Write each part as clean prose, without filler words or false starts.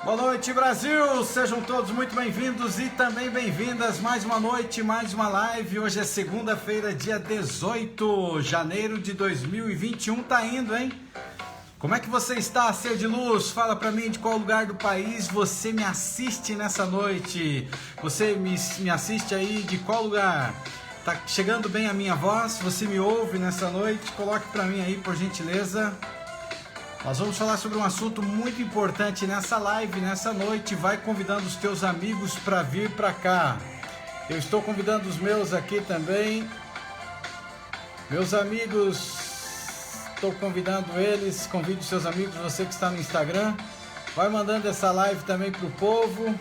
Boa noite, Brasil! Sejam todos muito bem-vindos e também bem-vindas. Mais uma noite, mais uma live. Hoje é segunda-feira, dia 18 de janeiro de 2021. Tá indo, hein? Como é que você está, ser de luz? Fala pra mim de qual lugar do país você me assiste nessa noite. Você me assiste aí de qual lugar? Tá chegando bem a minha voz? Você me ouve nessa noite? Coloque pra mim aí, por gentileza. Nós vamos falar sobre um assunto muito importante nessa live, nessa noite. Vai convidando os teus amigos para vir para cá. Eu estou convidando os meus aqui também. Meus amigos, estou convidando eles. Convide os seus amigos, você que está no Instagram. Vai mandando essa live também para o povo.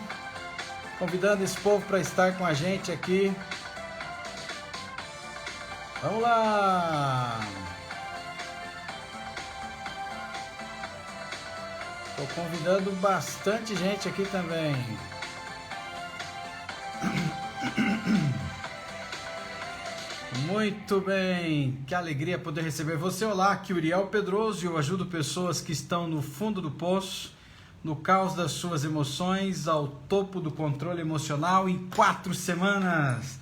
Convidando esse povo para estar com a gente aqui. Vamos lá! Estou convidando bastante gente aqui também. Muito bem, que alegria poder receber você. Olá, aqui é Uriel Pedroso. Eu ajudo pessoas que estão no fundo do poço, no caos das suas emoções, ao topo do controle emocional em 4 semanas.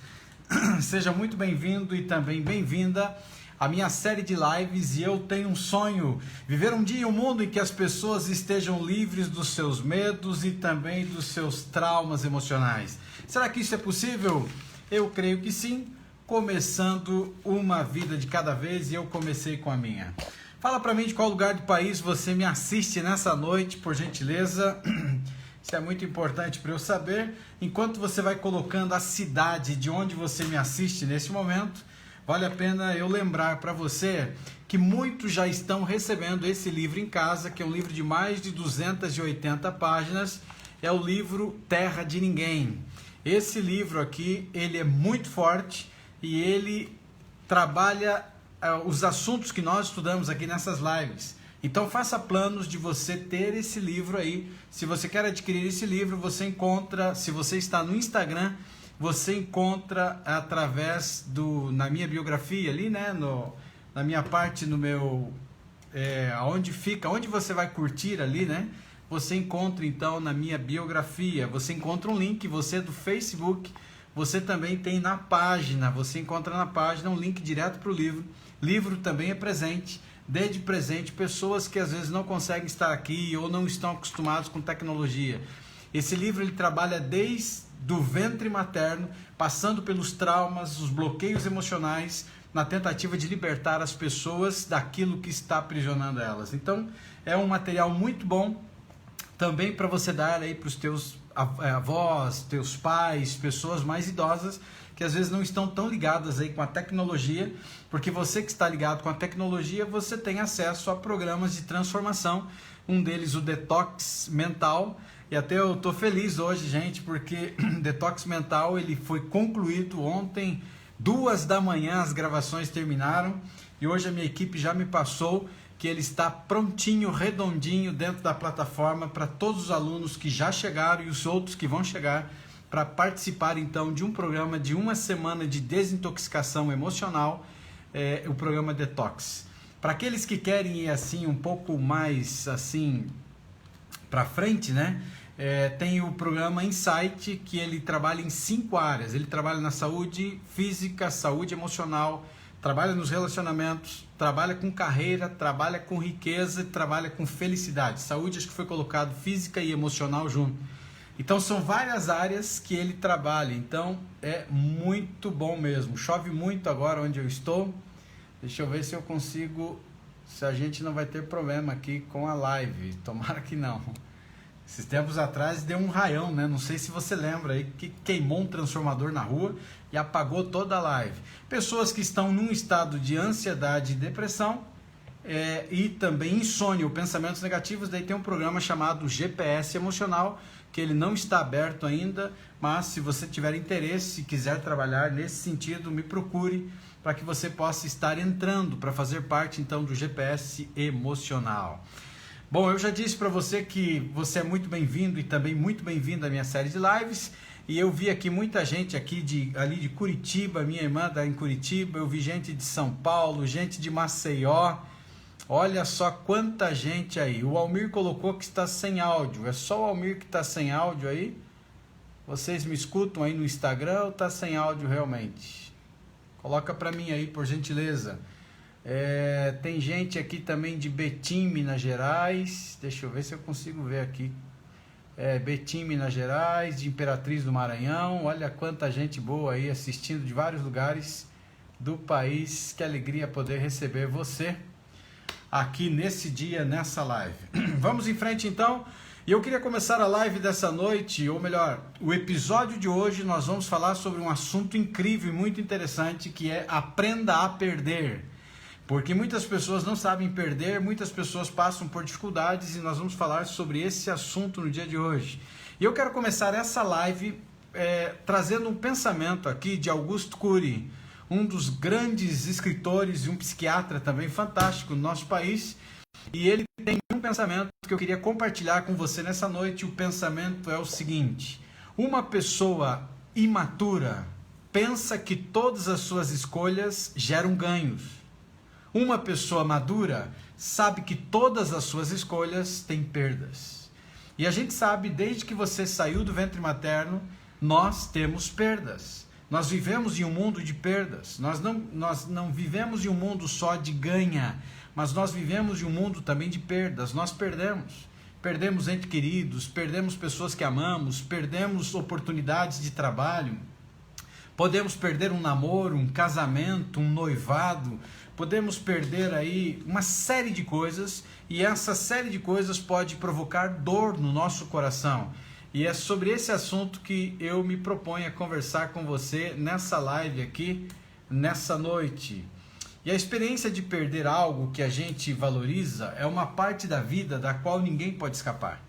Seja muito bem-vindo e também bem-vinda a minha série de lives. E eu tenho um sonho: viver um dia em um mundo em que as pessoas estejam livres dos seus medos e também dos seus traumas emocionais. Será que isso é possível? Eu creio que sim, começando uma vida de cada vez, e eu comecei com a minha. Fala pra mim de qual lugar do país você me assiste nessa noite, por gentileza. Isso é muito importante para eu saber. Enquanto você vai colocando a cidade de onde você me assiste nesse momento, vale a pena eu lembrar para você que muitos já estão recebendo esse livro em casa, que é um livro de mais de 280 páginas, é o livro Terra de Ninguém. Esse livro aqui, ele é muito forte e ele trabalha os assuntos que nós estudamos aqui nessas lives. Então faça planos de você ter esse livro aí. Se você quer adquirir esse livro, você encontra, se você está no Instagram, você encontra através na minha biografia ali, né, na minha parte, no meu, onde você vai curtir ali, né, você encontra então na minha biografia, você encontra um link. Você do Facebook, você também tem na página, você encontra na página um link direto para o livro. Livro também é presente. Dê de presente pessoas que às vezes não conseguem estar aqui ou não estão acostumados com tecnologia. Esse livro ele trabalha desde do ventre materno, passando pelos traumas, os bloqueios emocionais, na tentativa de libertar as pessoas daquilo que está aprisionando elas. Então, é um material muito bom também para você dar aí para os teus avós, teus pais, pessoas mais idosas que às vezes não estão tão ligadas aí com a tecnologia, porque você que está ligado com a tecnologia, você tem acesso a programas de transformação, um deles o Detox Mental. E até eu tô feliz hoje, gente, porque Detox Mental ele foi concluído ontem, 2 da manhã as gravações terminaram, e hoje a minha equipe já me passou que ele está prontinho, redondinho dentro da plataforma para todos os alunos que já chegaram e os outros que vão chegar, para participar então de um programa de 1 semana de desintoxicação emocional, o programa Detox. Para aqueles que querem ir assim um pouco mais assim para frente, né? Tem o programa Insight, que ele trabalha em 5 áreas. Ele trabalha na saúde física, saúde emocional, trabalha nos relacionamentos, trabalha com carreira, trabalha com riqueza, trabalha com felicidade. Saúde, acho que foi colocado física e emocional junto. Então são várias áreas que ele trabalha. Então é muito bom mesmo. Chove muito agora onde eu estou. Deixa eu ver se eu consigo, se a gente não vai ter problema aqui com a live. Tomara que não. Esses tempos atrás deu um raião, né? Não sei se você lembra aí, que queimou um transformador na rua e apagou toda a live. Pessoas que estão num estado de ansiedade e depressão, e também insônia ou pensamentos negativos, daí tem um programa chamado GPS Emocional, que ele não está aberto ainda, mas se você tiver interesse e quiser trabalhar nesse sentido, me procure para que você possa estar entrando para fazer parte então do GPS Emocional. Bom, eu já disse para você que você é muito bem-vindo e também muito bem-vinda à minha série de lives, e eu vi aqui muita gente aqui ali de Curitiba, minha irmã está em Curitiba, eu vi gente de São Paulo, gente de Maceió, Olha só quanta gente aí. O Almir colocou que está sem áudio. É só o Almir que está sem áudio aí? Vocês me escutam aí no Instagram ou está sem áudio realmente? Coloca para mim aí, por gentileza. Tem gente aqui também de Betim, Minas Gerais. Deixa eu ver se eu consigo ver aqui. Betim, Minas Gerais, de Imperatriz do Maranhão. Olha quanta gente boa aí assistindo de vários lugares do país. Que alegria poder receber você aqui nesse dia, nessa live. Vamos em frente então. E eu queria começar a live dessa noite, ou melhor, o episódio de hoje. Nós vamos falar sobre um assunto incrível e muito interessante, que é aprenda a perder. Porque muitas pessoas não sabem perder, muitas pessoas passam por dificuldades, e nós vamos falar sobre esse assunto no dia de hoje. E eu quero começar essa live trazendo um pensamento aqui de Augusto Cury, um dos grandes escritores e um psiquiatra também fantástico no nosso país. E ele tem um pensamento que eu queria compartilhar com você nessa noite. O pensamento é o seguinte: uma pessoa imatura pensa que todas as suas escolhas geram ganhos. Uma pessoa madura sabe que todas as suas escolhas têm perdas. E a gente sabe, desde que você saiu do ventre materno, nós temos perdas. Nós vivemos em um mundo de perdas. Nós não vivemos em um mundo só de ganha, mas nós vivemos em um mundo também de perdas. Nós perdemos. Perdemos entes queridos, perdemos pessoas que amamos, perdemos oportunidades de trabalho, podemos perder um namoro, um casamento, um noivado, podemos perder aí uma série de coisas, e essa série de coisas pode provocar dor no nosso coração. E é sobre esse assunto que eu me proponho a conversar com você nessa live aqui, nessa noite. E a experiência de perder algo que a gente valoriza é uma parte da vida da qual ninguém pode escapar.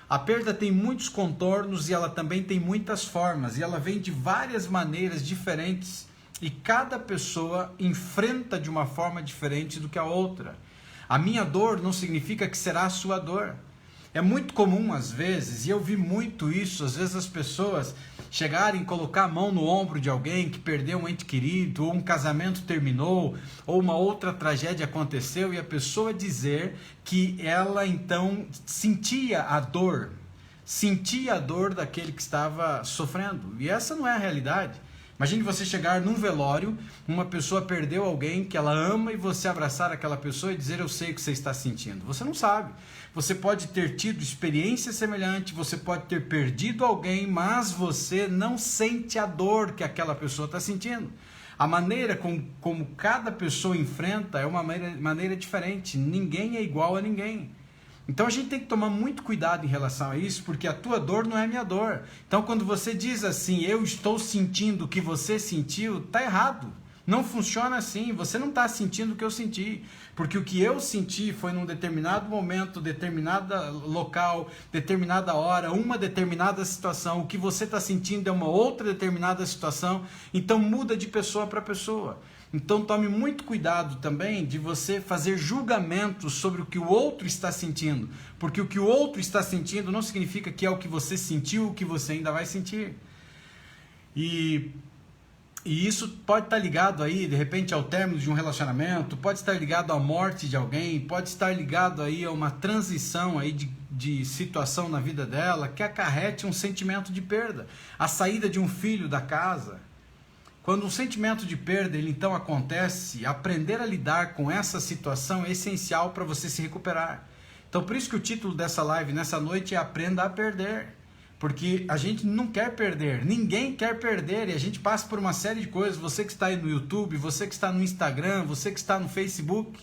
A perda tem muitos contornos e ela também tem muitas formas, e ela vem de várias maneiras diferentes, e cada pessoa enfrenta de uma forma diferente do que a outra. A minha dor não significa que será a sua dor. É muito comum às vezes, e eu vi muito isso, às vezes as pessoas chegarem e colocar a mão no ombro de alguém que perdeu um ente querido, ou um casamento terminou, ou uma outra tragédia aconteceu, e a pessoa dizer que ela então sentia a dor daquele que estava sofrendo. E essa não é a realidade. Imagine você chegar num velório, uma pessoa perdeu alguém que ela ama, e você abraçar aquela pessoa e dizer: eu sei o que você está sentindo. Você não sabe. Você pode ter tido experiência semelhante, você pode ter perdido alguém, mas você não sente a dor que aquela pessoa está sentindo. A maneira como cada pessoa enfrenta é uma maneira diferente. Ninguém é igual a ninguém. Então a gente tem que tomar muito cuidado em relação a isso, porque a tua dor não é a minha dor. Então quando você diz assim: eu estou sentindo o que você sentiu, está errado. Não funciona assim. Você não está sentindo o que eu senti, porque o que eu senti foi num determinado momento, determinado local, determinada hora, uma determinada situação. O que você está sentindo é uma outra determinada situação. Então muda de pessoa para pessoa. Então tome muito cuidado também de você fazer julgamentos sobre o que o outro está sentindo, porque o que o outro está sentindo não significa que é o que você sentiu, o que você ainda vai sentir. E isso pode estar ligado aí, de repente, ao término de um relacionamento, pode estar ligado à morte de alguém, pode estar ligado aí a uma transição aí de situação na vida dela que acarrete um sentimento de perda, a saída de um filho da casa. Quando um sentimento de perda ele então acontece, aprender a lidar com essa situação é essencial para você se recuperar. Então por isso que o título dessa live nessa noite é Aprenda a Perder. Porque a gente não quer perder, ninguém quer perder, e a gente passa por uma série de coisas. Você que está aí no YouTube, você que está no Instagram, você que está no Facebook,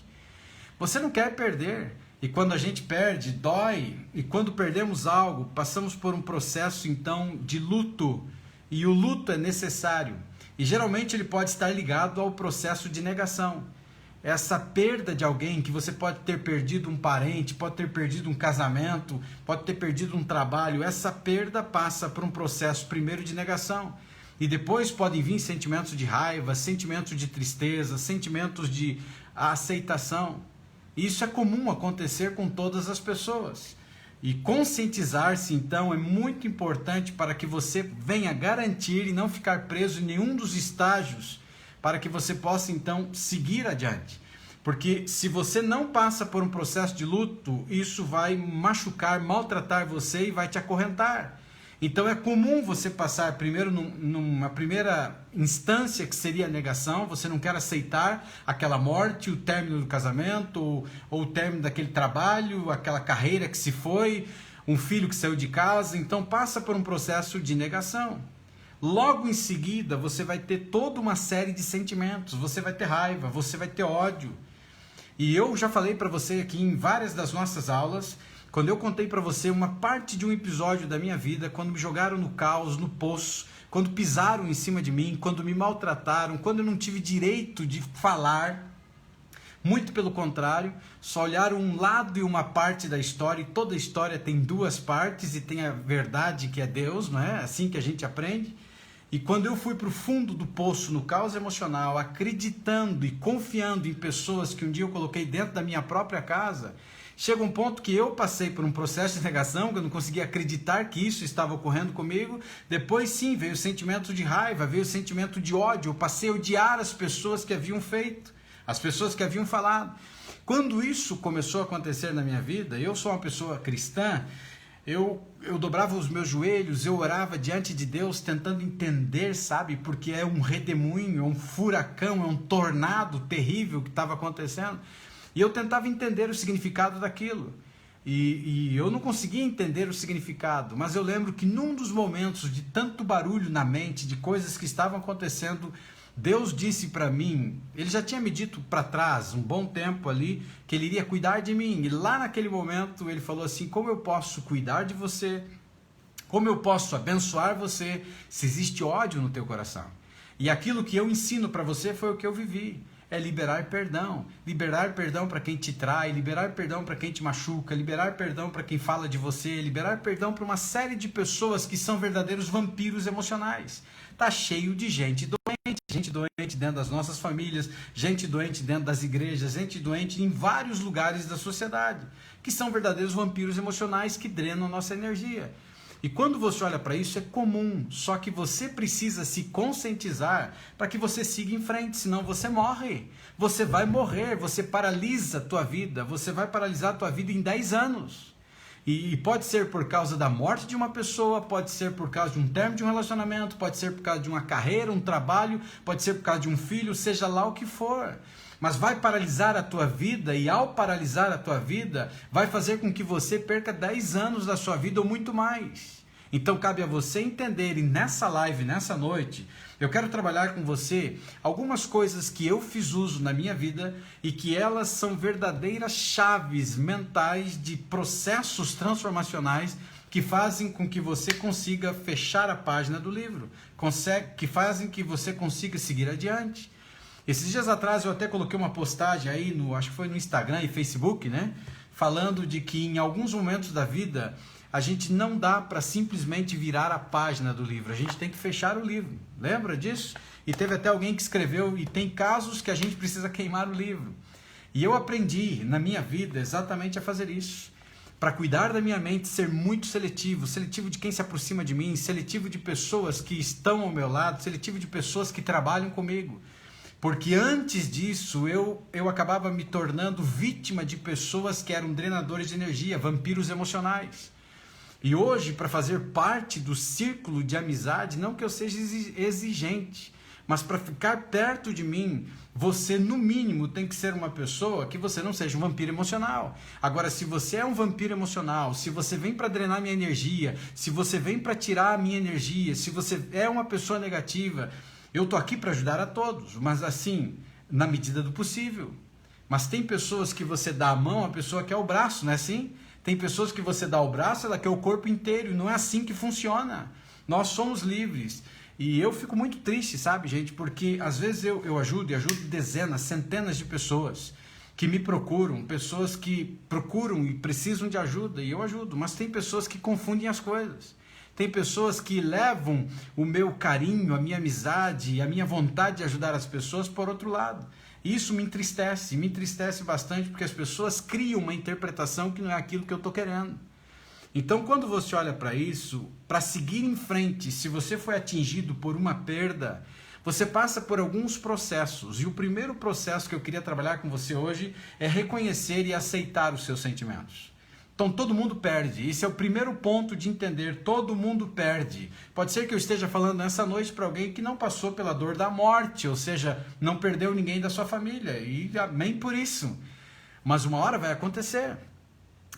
você não quer perder. E quando a gente perde, dói. E quando perdemos algo, passamos por um processo então de luto. E o luto é necessário. E geralmente ele pode estar ligado ao processo de negação. Essa perda de alguém, que você pode ter perdido um parente, pode ter perdido um casamento, pode ter perdido um trabalho, essa perda passa por um processo primeiro de negação. E depois podem vir sentimentos de raiva, sentimentos de tristeza, sentimentos de aceitação. Isso é comum acontecer com todas as pessoas. E conscientizar-se, então, é muito importante para que você venha garantir e não ficar preso em nenhum dos estágios, para que você possa, então, seguir adiante. Porque se você não passa por um processo de luto, isso vai machucar, maltratar você e vai te acorrentar. Então é comum você passar primeiro numa primeira instância, que seria a negação. Você não quer aceitar aquela morte, o término do casamento, ou o término daquele trabalho, aquela carreira que se foi, um filho que saiu de casa. Então passa por um processo de negação. Logo em seguida você vai ter toda uma série de sentimentos. Você vai ter raiva, você vai ter ódio. E eu já falei para você aqui em várias das nossas aulas, quando eu contei para você uma parte de um episódio da minha vida, quando me jogaram no caos, no poço, quando pisaram em cima de mim, quando me maltrataram, quando eu não tive direito de falar, muito pelo contrário, só olharam um lado e uma parte da história, e toda história tem duas partes, e tem a verdade que é Deus, não é? Assim que a gente aprende. E quando eu fui para o fundo do poço, no caos emocional, acreditando e confiando em pessoas que um dia eu coloquei dentro da minha própria casa, chega um ponto que eu passei por um processo de negação, que eu não conseguia acreditar que isso estava ocorrendo comigo. Depois sim, veio o sentimento de raiva, veio o sentimento de ódio. Eu passei a odiar as pessoas que haviam feito, as pessoas que haviam falado. Quando isso começou a acontecer na minha vida, eu sou uma pessoa cristã, eu dobrava os meus joelhos, eu orava diante de Deus tentando entender, sabe? Porque é um redemoinho, é um furacão, é um tornado terrível que estava acontecendo. E eu tentava entender o significado daquilo. E eu não conseguia entender o significado, mas eu lembro que num dos momentos de tanto barulho na mente, de coisas que estavam acontecendo, Deus disse para mim, ele já tinha me dito para trás, um bom tempo ali, que ele iria cuidar de mim. E lá naquele momento ele falou assim: como eu posso cuidar de você? Como eu posso abençoar você se existe ódio no teu coração? E aquilo que eu ensino para você foi o que eu vivi. É liberar perdão para quem te trai, liberar perdão para quem te machuca, liberar perdão para quem fala de você, liberar perdão para uma série de pessoas que são verdadeiros vampiros emocionais. Tá cheio de gente doente dentro das nossas famílias, gente doente dentro das igrejas, gente doente em vários lugares da sociedade, que são verdadeiros vampiros emocionais que drenam a nossa energia. E quando você olha para isso, é comum, só que você precisa se conscientizar para que você siga em frente, senão você morre. Você vai morrer, você paralisa a tua vida, você vai paralisar a tua vida em 10 anos. E pode ser por causa da morte de uma pessoa, pode ser por causa de um término de um relacionamento, pode ser por causa de uma carreira, um trabalho, pode ser por causa de um filho, seja lá o que for. Mas vai paralisar a tua vida, e ao paralisar a tua vida, vai fazer com que você perca 10 anos da sua vida ou muito mais. Então cabe a você entender, e nessa live, nessa noite, eu quero trabalhar com você algumas coisas que eu fiz uso na minha vida e que elas são verdadeiras chaves mentais de processos transformacionais que fazem com que você consiga fechar a página do livro, que fazem que você consiga seguir adiante. Esses dias atrás eu até coloquei uma postagem aí, acho que foi no Instagram e Facebook, né? Falando de que em alguns momentos da vida a gente não dá para simplesmente virar a página do livro, a gente tem que fechar o livro. Lembra disso? E teve até alguém que escreveu, e tem casos que a gente precisa queimar o livro. E eu aprendi na minha vida exatamente a fazer isso. Para cuidar da minha mente, ser muito seletivo de quem se aproxima de mim, seletivo de pessoas que estão ao meu lado, seletivo de pessoas que trabalham comigo. Porque antes disso eu acabava me tornando vítima de pessoas que eram drenadores de energia, vampiros emocionais. E hoje, para fazer parte do círculo de amizade, não que eu seja exigente, mas para ficar perto de mim, você no mínimo tem que ser uma pessoa que você não seja um vampiro emocional. Agora, se você é um vampiro emocional, se você vem para drenar minha energia, se você vem para tirar a minha energia, se você é uma pessoa negativa, eu tô aqui para ajudar a todos, mas assim, na medida do possível. Mas tem pessoas que você dá a mão, a pessoa quer o braço, não é assim? Tem pessoas que você dá o braço, ela quer o corpo inteiro, e não é assim que funciona. Nós somos livres. E eu fico muito triste, sabe, gente? Porque às vezes eu ajudo dezenas, centenas de pessoas que me procuram, pessoas que procuram e precisam de ajuda, e eu ajudo. Mas tem pessoas que confundem as coisas. Tem pessoas que levam o meu carinho, a minha amizade, a minha vontade de ajudar as pessoas por outro lado. Isso me entristece bastante, porque as pessoas criam uma interpretação que não é aquilo que eu estou querendo. Então, quando você olha para isso, para seguir em frente, se você foi atingido por uma perda, Você passa por alguns processos, e o primeiro processo que eu queria trabalhar com você hoje é reconhecer e aceitar os seus sentimentos. Então todo mundo perde, esse é o primeiro ponto de entender, todo mundo perde. Pode ser que eu esteja falando nessa noite para alguém que não passou pela dor da morte, ou seja, não perdeu ninguém da sua família, e amém por isso. Mas uma hora vai acontecer.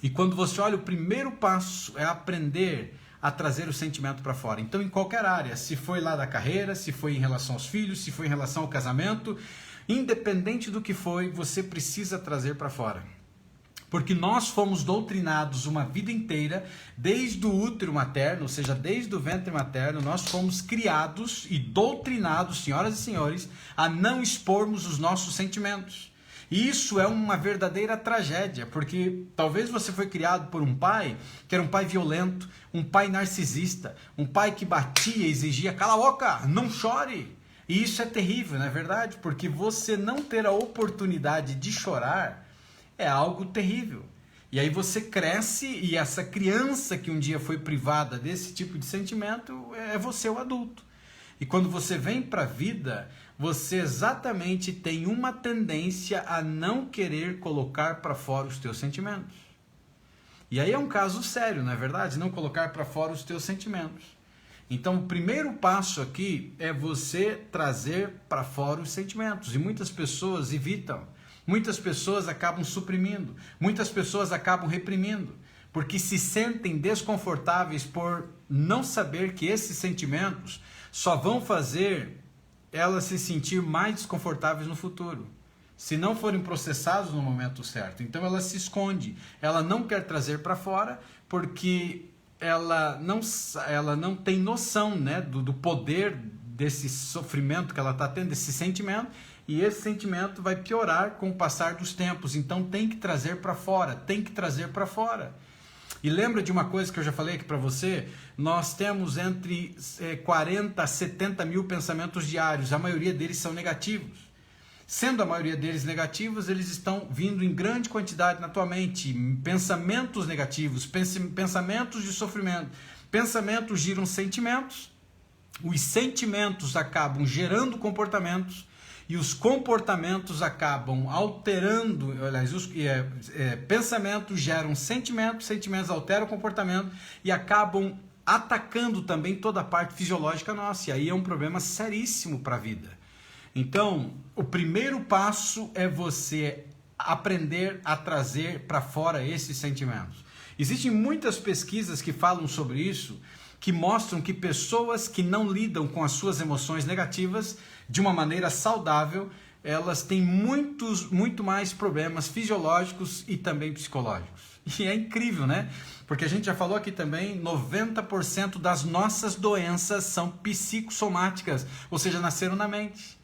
E quando você olha, o primeiro passo é aprender a trazer o sentimento para fora. Então em qualquer área, se foi lá da carreira, se foi em relação aos filhos, se foi em relação ao casamento, independente do que foi, você precisa trazer para fora. Porque nós fomos doutrinados uma vida inteira, desde o útero materno, ou seja, desde o ventre materno, nós fomos criados e doutrinados, senhoras e senhores, a não expormos os nossos sentimentos. E isso é uma verdadeira tragédia, porque talvez você foi criado por um pai que era um pai violento, um pai narcisista, um pai que batia e exigia, cala a boca, não chore. E isso é terrível, não é verdade? Porque você não ter a oportunidade de chorar é algo terrível. E aí você cresce e essa criança que um dia foi privada desse tipo de sentimento é você, o adulto. E quando você vem para a vida, você exatamente tem uma tendência a não querer colocar para fora os teus sentimentos. E aí é um caso sério, não é verdade? Não colocar para fora os teus sentimentos. Então o primeiro passo aqui é você trazer para fora os sentimentos. E muitas pessoas evitam. Muitas pessoas acabam suprimindo, muitas pessoas acabam reprimindo, porque se sentem desconfortáveis por não saber que esses sentimentos só vão fazer elas se sentir mais desconfortáveis no futuro, se não forem processados no momento certo. Então ela se esconde, ela não quer trazer para fora, porque ela não tem noção, né, do poder desse sofrimento que ela está tendo, desse sentimento. E esse sentimento vai piorar com o passar dos tempos. Então tem que trazer para fora, tem que trazer para fora. E lembra de uma coisa que eu já falei aqui para você? Nós temos entre 40 a 70 mil pensamentos diários. A maioria deles são negativos. Sendo a maioria deles negativos, eles estão vindo em grande quantidade na tua mente. Pensamentos negativos, pensamentos de sofrimento. Pensamentos geram sentimentos. Os sentimentos acabam gerando comportamentos. E os comportamentos acabam alterando, aliás, pensamentos geram sentimentos, sentimentos alteram o comportamento e acabam atacando também toda a parte fisiológica nossa. E aí é um problema seríssimo para a vida. Então, o primeiro passo é você aprender a trazer para fora esses sentimentos. Existem muitas pesquisas que falam sobre isso, que mostram que pessoas que não lidam com as suas emoções negativas de uma maneira saudável, elas têm muito mais problemas fisiológicos e também psicológicos. E é incrível, né? Porque a gente já falou aqui também, 90% das nossas doenças são psicossomáticas, ou seja, nasceram na mente.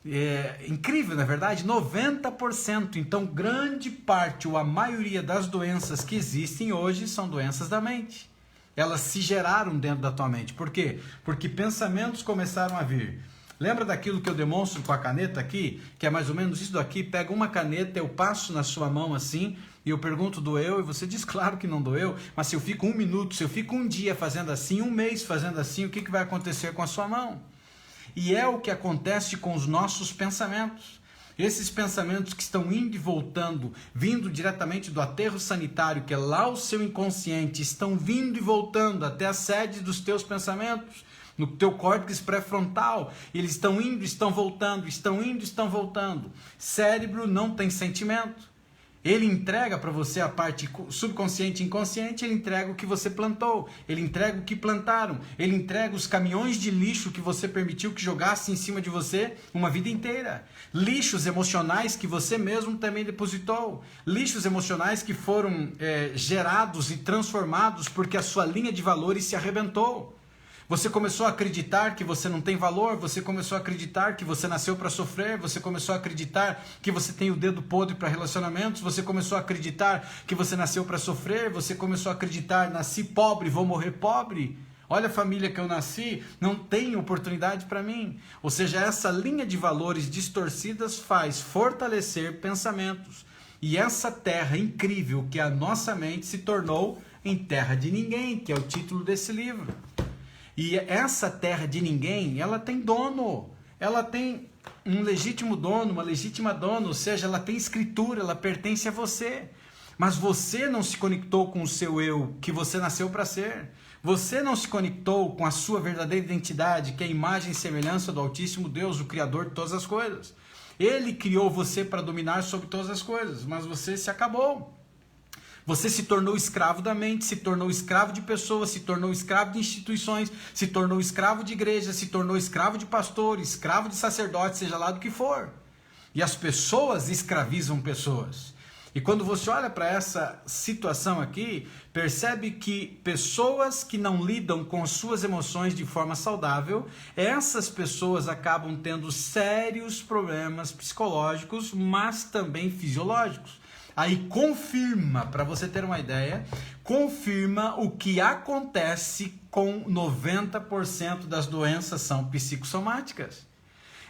É incrível, na verdade, 90%. Então, grande parte ou a maioria das doenças que existem hoje são doenças da mente. Elas se geraram dentro da tua mente. Por quê? Porque pensamentos começaram a vir. Lembra daquilo que eu demonstro com a caneta aqui? Que é mais ou menos isso daqui. Pega uma caneta, eu passo na sua mão assim, e eu pergunto, doeu? E você diz, claro que não doeu. Mas se eu fico 1 minuto, se eu fico 1 dia fazendo assim, 1 mês fazendo assim, o que vai acontecer com a sua mão? E é o que acontece com os nossos pensamentos. Esses pensamentos que estão indo e voltando, vindo diretamente do aterro sanitário, que é lá o seu inconsciente, estão vindo e voltando até a sede dos teus pensamentos, no teu córtex pré-frontal. Eles estão indo, estão voltando, estão indo, estão voltando. Cérebro não tem sentimento. Ele entrega para você a parte subconsciente e inconsciente, ele entrega o que você plantou, ele entrega o que plantaram, ele entrega os caminhões de lixo que você permitiu que jogasse em cima de você uma vida inteira. Lixos emocionais que você mesmo também depositou, lixos emocionais que foram gerados e transformados porque a sua linha de valores se arrebentou. Você começou a acreditar que você não tem valor, você começou a acreditar que você nasceu para sofrer, você começou a acreditar que você tem o dedo podre para relacionamentos, você começou a acreditar que você nasceu para sofrer, você começou a acreditar, nasci pobre, vou morrer pobre. Olha a família que eu nasci, não tem oportunidade para mim. Ou seja, essa linha de valores distorcidas faz fortalecer pensamentos. E essa terra incrível que a nossa mente se tornou em terra de ninguém, que é o título desse livro. E essa terra de ninguém, ela tem dono. ela tem um legítimo dono, uma legítima dona, ou seja, ela tem escritura, ela pertence a você. Mas você não se conectou com o seu eu, que você nasceu para ser. Você não se conectou com a sua verdadeira identidade, que é a imagem e semelhança do Altíssimo Deus, o Criador de todas as coisas. Ele criou você para dominar sobre todas as coisas, mas você se acabou. Você se tornou escravo da mente, se tornou escravo de pessoas, se tornou escravo de instituições, se tornou escravo de igreja, se tornou escravo de pastor, escravo de sacerdote, seja lá do que for. E as pessoas escravizam pessoas. E quando você olha para essa situação aqui, percebe que pessoas que não lidam com suas emoções de forma saudável, essas pessoas acabam tendo sérios problemas psicológicos, mas também fisiológicos. Aí confirma, para você ter uma ideia, confirma o que acontece com 90% das doenças são psicossomáticas.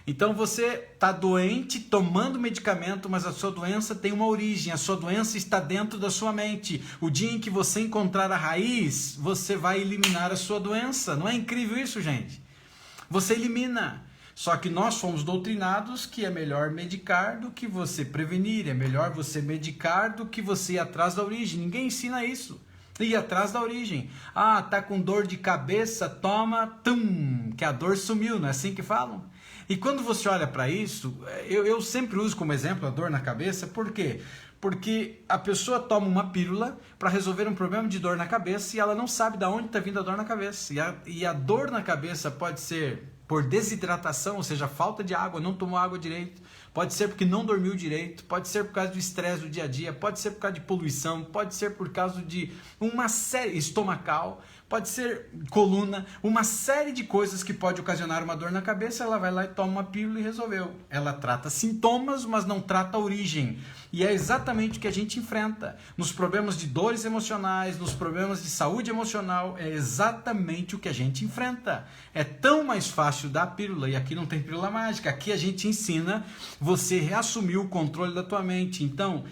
Então você está doente, tomando medicamento, mas a sua doença tem uma origem, a sua doença está dentro da sua mente. O dia em que você encontrar a raiz, você vai eliminar a sua doença. Não é incrível isso, gente? Você elimina. Só que nós fomos doutrinados que é melhor medicar do que você prevenir, é melhor você medicar do que você ir atrás da origem. Ninguém ensina isso. Ir atrás da origem. Ah, tá com dor de cabeça, toma, que a dor sumiu, não é assim que falam? E quando você olha para isso, eu sempre uso como exemplo a dor na cabeça, por quê? Porque a pessoa toma uma pílula para resolver um problema de dor na cabeça e ela não sabe de onde está vindo a dor na cabeça. E a dor na cabeça pode ser por desidratação, ou seja, falta de água, não tomou água direito, pode ser porque não dormiu direito, pode ser por causa do estresse do dia a dia, pode ser por causa de poluição, pode ser por causa de uma série estomacal, pode ser coluna, uma série de coisas que pode ocasionar uma dor na cabeça. Ela vai lá e toma uma pílula e resolveu. Ela trata sintomas, mas não trata a origem. E é exatamente o que a gente enfrenta. Nos problemas de dores emocionais, nos problemas de saúde emocional, é exatamente o que a gente enfrenta. É tão mais fácil dar pílula, e aqui não tem pílula mágica. Aqui a gente ensina você reassumir o controle da tua mente. Então,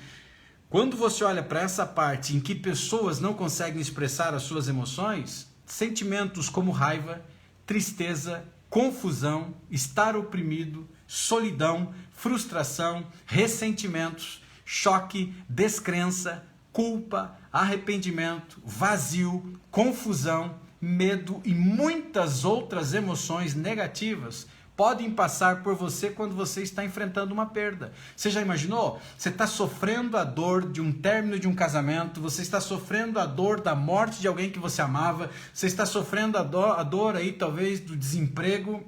quando você olha para essa parte em que pessoas não conseguem expressar as suas emoções, sentimentos como raiva, tristeza, confusão, estar oprimido, solidão, frustração, ressentimentos, choque, descrença, culpa, arrependimento, vazio, confusão, medo e muitas outras emoções negativas podem passar por você quando você está enfrentando uma perda. Você já imaginou? Você está sofrendo a dor de um término de um casamento, você está sofrendo a dor da morte de alguém que você amava, você está sofrendo a dor aí talvez do desemprego,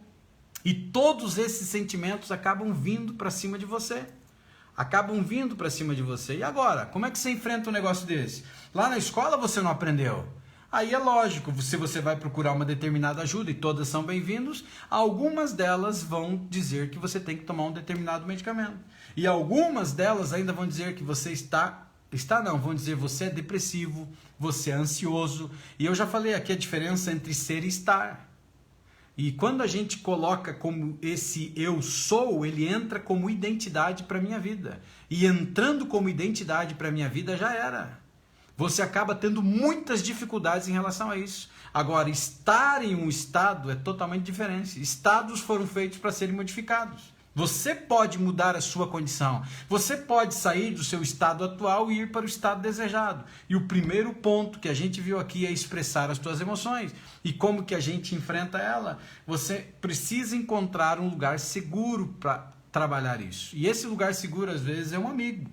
e todos esses sentimentos acabam vindo para cima de você. E agora, como é que você enfrenta um negócio desse? Lá na escola você não aprendeu. Aí é lógico, se você vai procurar uma determinada ajuda, e todas são bem-vindas, algumas delas vão dizer que você tem que tomar um determinado medicamento. E algumas delas ainda vão dizer que você vão dizer você é depressivo, você é ansioso. E eu já falei aqui a diferença entre ser e estar. E quando a gente coloca como esse eu sou, ele entra como identidade para a minha vida. E entrando como identidade para a minha vida já era. Você acaba tendo muitas dificuldades em relação a isso. Agora, estar em um estado é totalmente diferente. Estados foram feitos para serem modificados. Você pode mudar a sua condição. Você pode sair do seu estado atual e ir para o estado desejado. E o primeiro ponto que a gente viu aqui é expressar as suas emoções. E como que a gente enfrenta ela? Você precisa encontrar um lugar seguro para trabalhar isso. E esse lugar seguro, às vezes, é um amigo.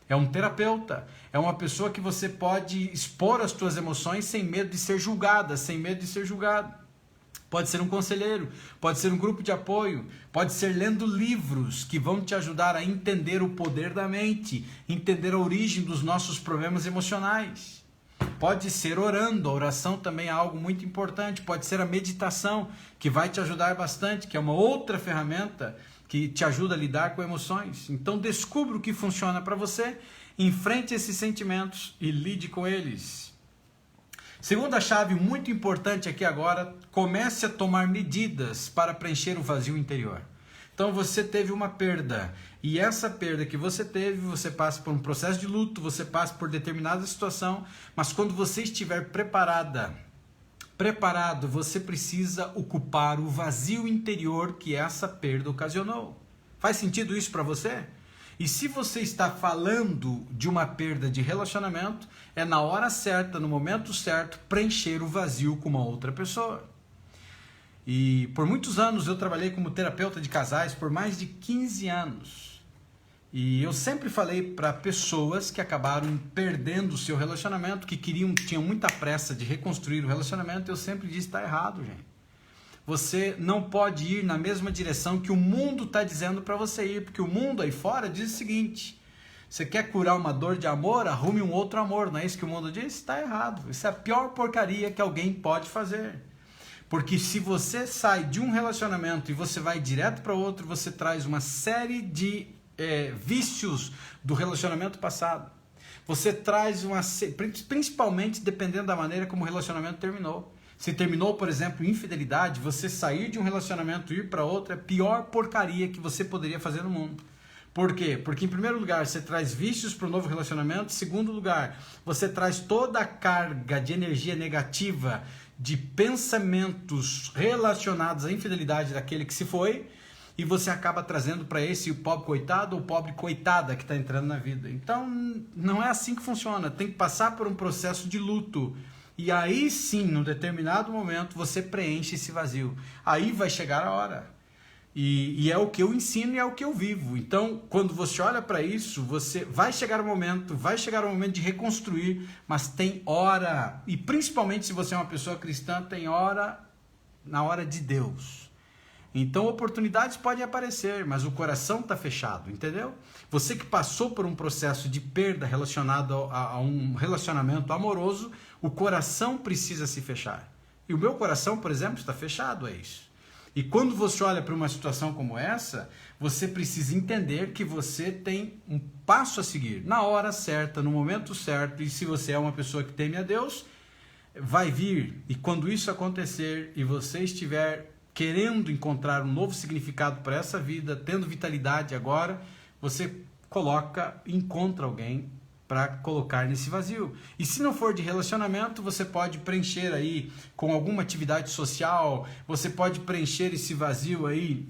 É um terapeuta, é uma pessoa que você pode expor as suas emoções sem medo de ser julgada, sem medo de ser julgado. Pode ser um conselheiro, pode ser um grupo de apoio, pode ser lendo livros que vão te ajudar a entender o poder da mente, entender a origem dos nossos problemas emocionais. Pode ser orando, a oração também é algo muito importante. Pode ser a meditação, que vai te ajudar bastante, que é uma outra ferramenta que te ajuda a lidar com emoções. Então descubra o que funciona para você, enfrente esses sentimentos e lide com eles. Segunda chave muito importante aqui agora, comece a tomar medidas para preencher o vazio interior. Então você teve uma perda, e essa perda que você teve, você passa por um processo de luto, você passa por determinada situação, mas quando você estiver preparada preparado, você precisa ocupar o vazio interior que essa perda ocasionou. Faz sentido isso para você? E se você está falando de uma perda de relacionamento, é na hora certa, no momento certo, preencher o vazio com uma outra pessoa. E por muitos anos eu trabalhei como terapeuta de casais, por mais de 15 anos. E eu sempre falei para pessoas que acabaram perdendo o seu relacionamento, que tinham muita pressa de reconstruir o relacionamento, eu sempre disse, está errado, gente. Você não pode ir na mesma direção que o mundo está dizendo para você ir, porque o mundo aí fora diz o seguinte: você quer curar uma dor de amor? Arrume um outro amor, não é isso que o mundo diz? Está errado. Isso é a pior porcaria que alguém pode fazer. Porque se você sai de um relacionamento e você vai direto para outro, você traz uma série de vícios do relacionamento passado. Você traz principalmente dependendo da maneira como o relacionamento terminou. Se terminou, por exemplo, infidelidade, você sair de um relacionamento e ir para outro é a pior porcaria que você poderia fazer no mundo. Por quê? Porque em primeiro lugar, você traz vícios para o novo relacionamento. Em segundo lugar, você traz toda a carga de energia negativa, de pensamentos relacionados à infidelidade daquele que se foi, e você acaba trazendo para esse o pobre coitado ou pobre coitada que está entrando na vida. Então, não é assim que funciona. Tem que passar por um processo de luto. E aí sim, num determinado momento, você preenche esse vazio. Aí vai chegar a hora. E é o que eu ensino e é o que eu vivo. Então, quando você olha para isso, você vai chegar o momento de reconstruir, mas tem hora. E principalmente se você é uma pessoa cristã, tem hora na hora de Deus. Então oportunidades podem aparecer, mas o coração está fechado, entendeu? Você que passou por um processo de perda relacionado a um relacionamento amoroso, o coração precisa se fechar. E o meu coração, por exemplo, está fechado a isso. E quando você olha para uma situação como essa, você precisa entender que você tem um passo a seguir, na hora certa, no momento certo, e se você é uma pessoa que teme a Deus, vai vir, e quando isso acontecer, e você estiver querendo encontrar um novo significado para essa vida, tendo vitalidade agora, você encontra alguém para colocar nesse vazio. E se não for de relacionamento, você pode preencher aí com alguma atividade social, você pode preencher esse vazio aí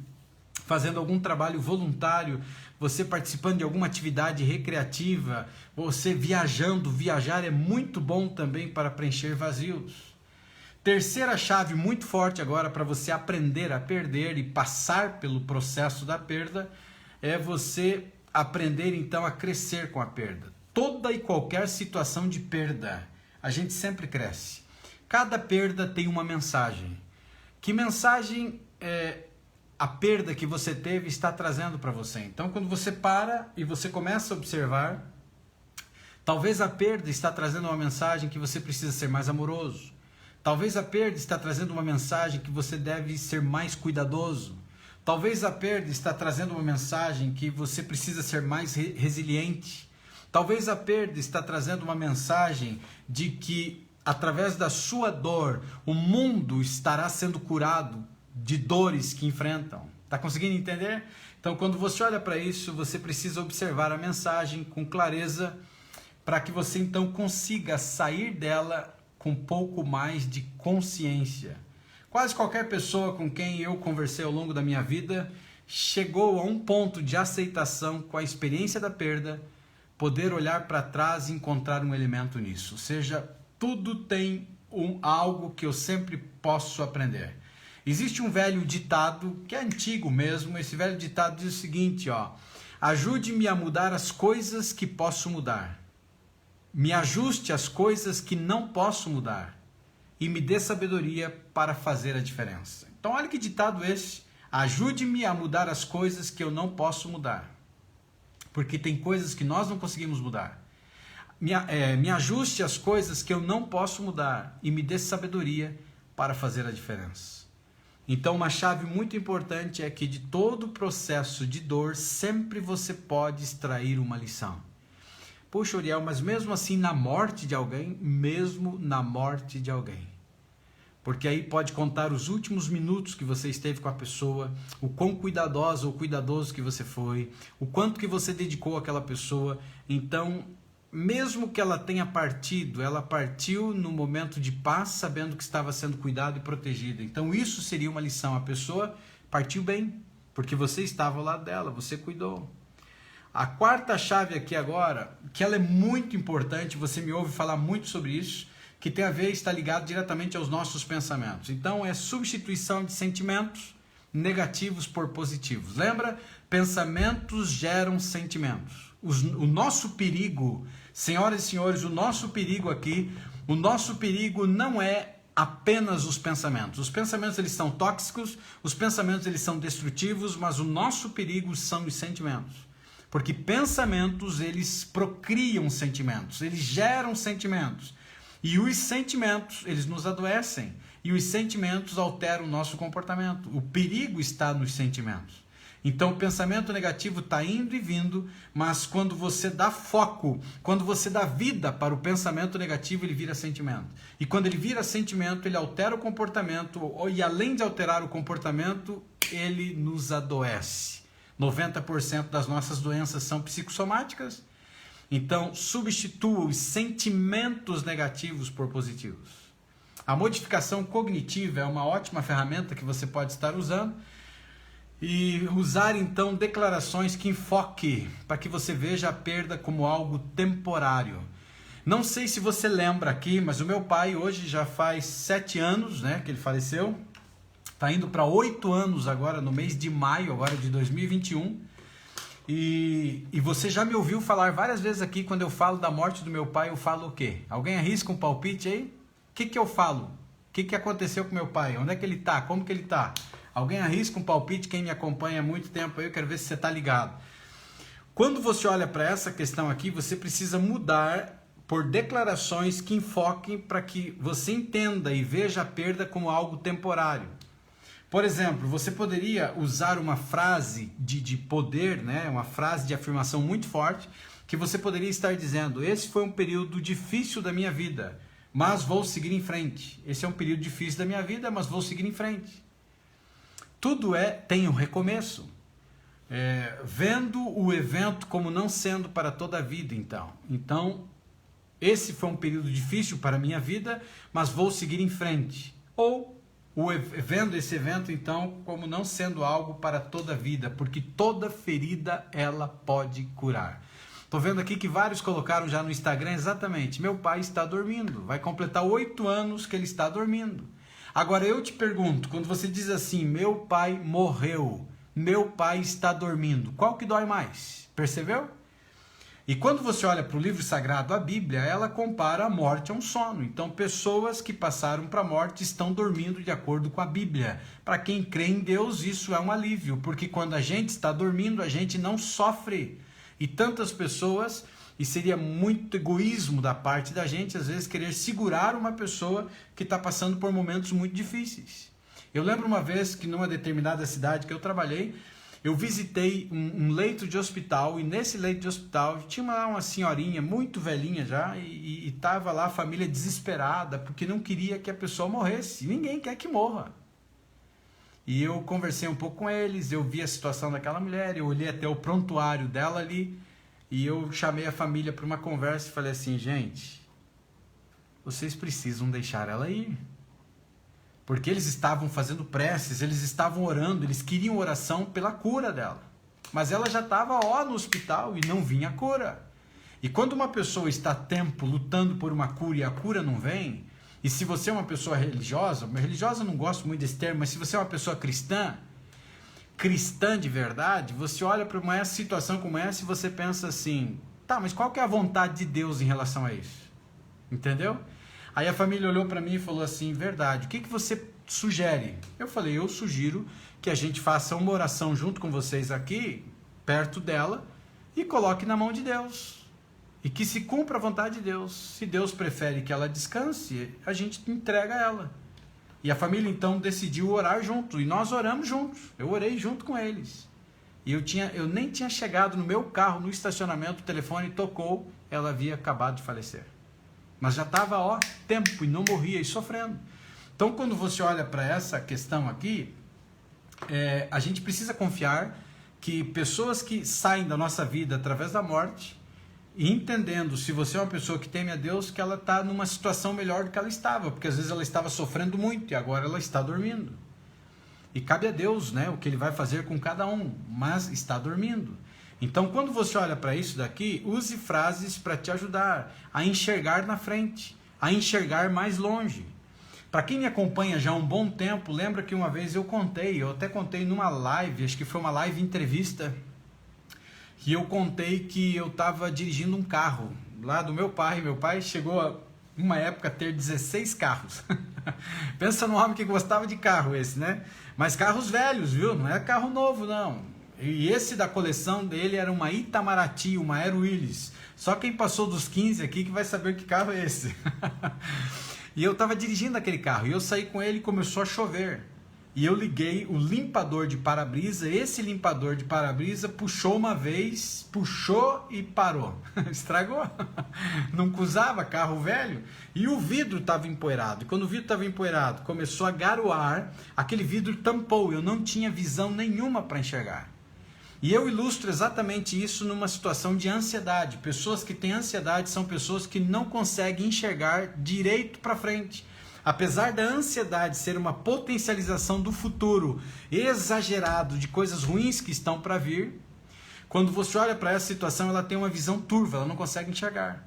fazendo algum trabalho voluntário, você participando de alguma atividade recreativa, você viajando. Viajar é muito bom também para preencher vazios. Terceira chave muito forte agora para você aprender a perder e passar pelo processo da perda é você aprender então a crescer com a perda. Toda e qualquer situação de perda, a gente sempre cresce. Cada perda tem uma mensagem. Que mensagem a perda que você teve está trazendo para você? Então, quando você para e você começa a observar, talvez a perda está trazendo uma mensagem que você precisa ser mais amoroso. Talvez a perda está trazendo uma mensagem que você deve ser mais cuidadoso. Talvez a perda está trazendo uma mensagem que você precisa ser mais resiliente. Talvez a perda está trazendo uma mensagem de que, através da sua dor, o mundo estará sendo curado de dores que enfrentam. Está conseguindo entender? Então, quando você olha para isso, você precisa observar a mensagem com clareza para que você então consiga sair dela com um pouco mais de consciência. Quase qualquer pessoa com quem eu conversei ao longo da minha vida chegou a um ponto de aceitação com a experiência da perda, poder olhar para trás e encontrar um elemento nisso. Ou seja, tudo tem algo que eu sempre posso aprender. Existe um velho ditado, que é antigo mesmo, esse velho ditado diz o seguinte, ajude-me a mudar as coisas que posso mudar. Me ajuste às coisas que não posso mudar e me dê sabedoria para fazer a diferença. Então olha que ditado esse, ajude-me a mudar as coisas que eu não posso mudar, porque tem coisas que nós não conseguimos mudar. Me ajuste às coisas que eu não posso mudar e me dê sabedoria para fazer a diferença. Então uma chave muito importante é que de todo processo de dor sempre você pode extrair uma lição. Puxa, Uriel, mas mesmo assim na morte de alguém, porque aí pode contar os últimos minutos que você esteve com a pessoa, o quão cuidadosa ou cuidadoso que você foi, o quanto que você dedicou àquela pessoa. Então, mesmo que ela tenha partido, ela partiu no momento de paz, sabendo que estava sendo cuidada e protegida. Então isso seria uma lição. A pessoa partiu bem, porque você estava ao lado dela, você cuidou. A quarta chave aqui agora, que ela é muito importante, você me ouve falar muito sobre isso, que tem a ver, está ligado diretamente aos nossos pensamentos. Então é substituição de sentimentos negativos por positivos. Lembra? Pensamentos geram sentimentos. O nosso perigo, senhoras e senhores, o nosso perigo aqui, o nosso perigo não é apenas os pensamentos. Os pensamentos eles são tóxicos, os pensamentos eles são destrutivos, mas o nosso perigo são os sentimentos. Porque pensamentos eles procriam sentimentos, eles geram sentimentos. E os sentimentos, eles nos adoecem. E os sentimentos alteram o nosso comportamento. O perigo está nos sentimentos. Então o pensamento negativo está indo e vindo, mas quando você dá foco, quando você dá vida para o pensamento negativo, ele vira sentimento. E quando ele vira sentimento, ele altera o comportamento, e além de alterar o comportamento, ele nos adoece. 90% das nossas doenças são psicossomáticas. Então, substitua os sentimentos negativos por positivos. A modificação cognitiva é uma ótima ferramenta que você pode estar usando. E usar então declarações que enfoque para que você veja a perda como algo temporário. Não sei se você lembra aqui, mas o meu pai hoje já faz 7 anos, né, que ele faleceu. Está indo para 8 anos agora, no mês de maio agora de 2021. E você já me ouviu falar várias vezes aqui, quando eu falo da morte do meu pai, eu falo o quê? Alguém arrisca um palpite aí? O que eu falo? O que aconteceu com meu pai? Onde é que ele está? Como que ele está? Alguém arrisca um palpite? Quem me acompanha há muito tempo aí, eu quero ver se você está ligado. Quando você olha para essa questão aqui, você precisa mudar por declarações que enfoquem para que você entenda e veja a perda como algo temporário. Por exemplo, você poderia usar uma frase de poder, né? Uma frase de afirmação muito forte, que você poderia estar dizendo: esse foi um período difícil da minha vida, mas vou seguir em frente. Esse é um período difícil da minha vida, mas vou seguir em frente. Tudo tem um recomeço. Vendo o evento como não sendo para toda a vida, então. Então, esse foi um período difícil para a minha vida, mas vou seguir em frente. Ou vendo esse evento, então, como não sendo algo para toda a vida, porque toda ferida ela pode curar. Estou vendo aqui que vários colocaram já no Instagram exatamente: meu pai está dormindo, vai completar 8 anos que ele está dormindo. Agora eu te pergunto, quando você diz assim: meu pai morreu, meu pai está dormindo, qual que dói mais? Percebeu? E quando você olha para o livro sagrado, a Bíblia, ela compara a morte a um sono. Então, pessoas que passaram para a morte estão dormindo de acordo com a Bíblia. Para quem crê em Deus, isso é um alívio, porque quando a gente está dormindo, a gente não sofre. E tantas pessoas, e seria muito egoísmo da parte da gente, às vezes, querer segurar uma pessoa que está passando por momentos muito difíceis. Eu lembro uma vez que numa determinada cidade que eu trabalhei, eu visitei um leito de hospital, e nesse leito de hospital tinha uma senhorinha muito velhinha já, e estava lá a família desesperada, porque não queria que a pessoa morresse. Ninguém quer que morra. E eu conversei um pouco com eles, eu vi a situação daquela mulher, eu olhei até o prontuário dela ali, e eu chamei a família para uma conversa e falei assim: gente, vocês precisam deixar ela ir. Porque eles estavam fazendo preces, eles estavam orando, eles queriam oração pela cura dela. Mas ela já estava no hospital e não vinha a cura. E quando uma pessoa está há tempo lutando por uma cura e a cura não vem, e se você é uma pessoa religiosa eu não gosto muito desse termo, mas se você é uma pessoa cristã de verdade, você olha para uma situação como essa e você pensa assim: tá, mas qual que é a vontade de Deus em relação a isso? Entendeu? Aí a família olhou para mim e falou assim: verdade, o que você sugere? Eu falei: eu sugiro que a gente faça uma oração junto com vocês aqui, perto dela, e coloque na mão de Deus. E que se cumpra a vontade de Deus. Se Deus prefere que ela descanse, a gente entrega ela. E a família então decidiu orar junto, e nós oramos juntos. Eu orei junto com eles. E eu nem tinha chegado no meu carro, no estacionamento, o telefone tocou, ela havia acabado de falecer. Mas já estava tempo e não morria e sofrendo. Então, quando você olha para essa questão aqui, a gente precisa confiar que pessoas que saem da nossa vida através da morte, e entendendo, se você é uma pessoa que teme a Deus, que ela está numa situação melhor do que ela estava, porque às vezes ela estava sofrendo muito e agora ela está dormindo. E cabe a Deus, né, o que Ele vai fazer com cada um, mas está dormindo. Então, quando você olha para isso daqui, use frases para te ajudar a enxergar na frente, a enxergar mais longe. Para quem me acompanha já há um bom tempo, lembra que uma vez eu até contei numa live, acho que foi uma live entrevista, que eu contei que eu estava dirigindo um carro lá do meu pai. Meu pai chegou a uma época a ter 16 carros. Pensa no homem que gostava de carro esse, né? Mas carros velhos, viu? Não é carro novo, não. E esse da coleção dele era uma Itamaraty, uma Aero Willis. Só quem passou dos 15 aqui que vai saber que carro é esse. E eu estava dirigindo aquele carro, e eu saí com ele e começou a chover. E eu liguei o limpador de para-brisa, esse limpador de para-brisa puxou uma vez, puxou e parou. Estragou. Não usava carro velho. E o vidro estava empoeirado. E quando o vidro estava empoeirado, começou a garoar, aquele vidro tampou, eu não tinha visão nenhuma para enxergar. E eu ilustro exatamente isso numa situação de ansiedade. Pessoas que têm ansiedade são pessoas que não conseguem enxergar direito para frente. Apesar da ansiedade ser uma potencialização do futuro exagerado de coisas ruins que estão para vir, quando você olha para essa situação, ela tem uma visão turva, ela não consegue enxergar.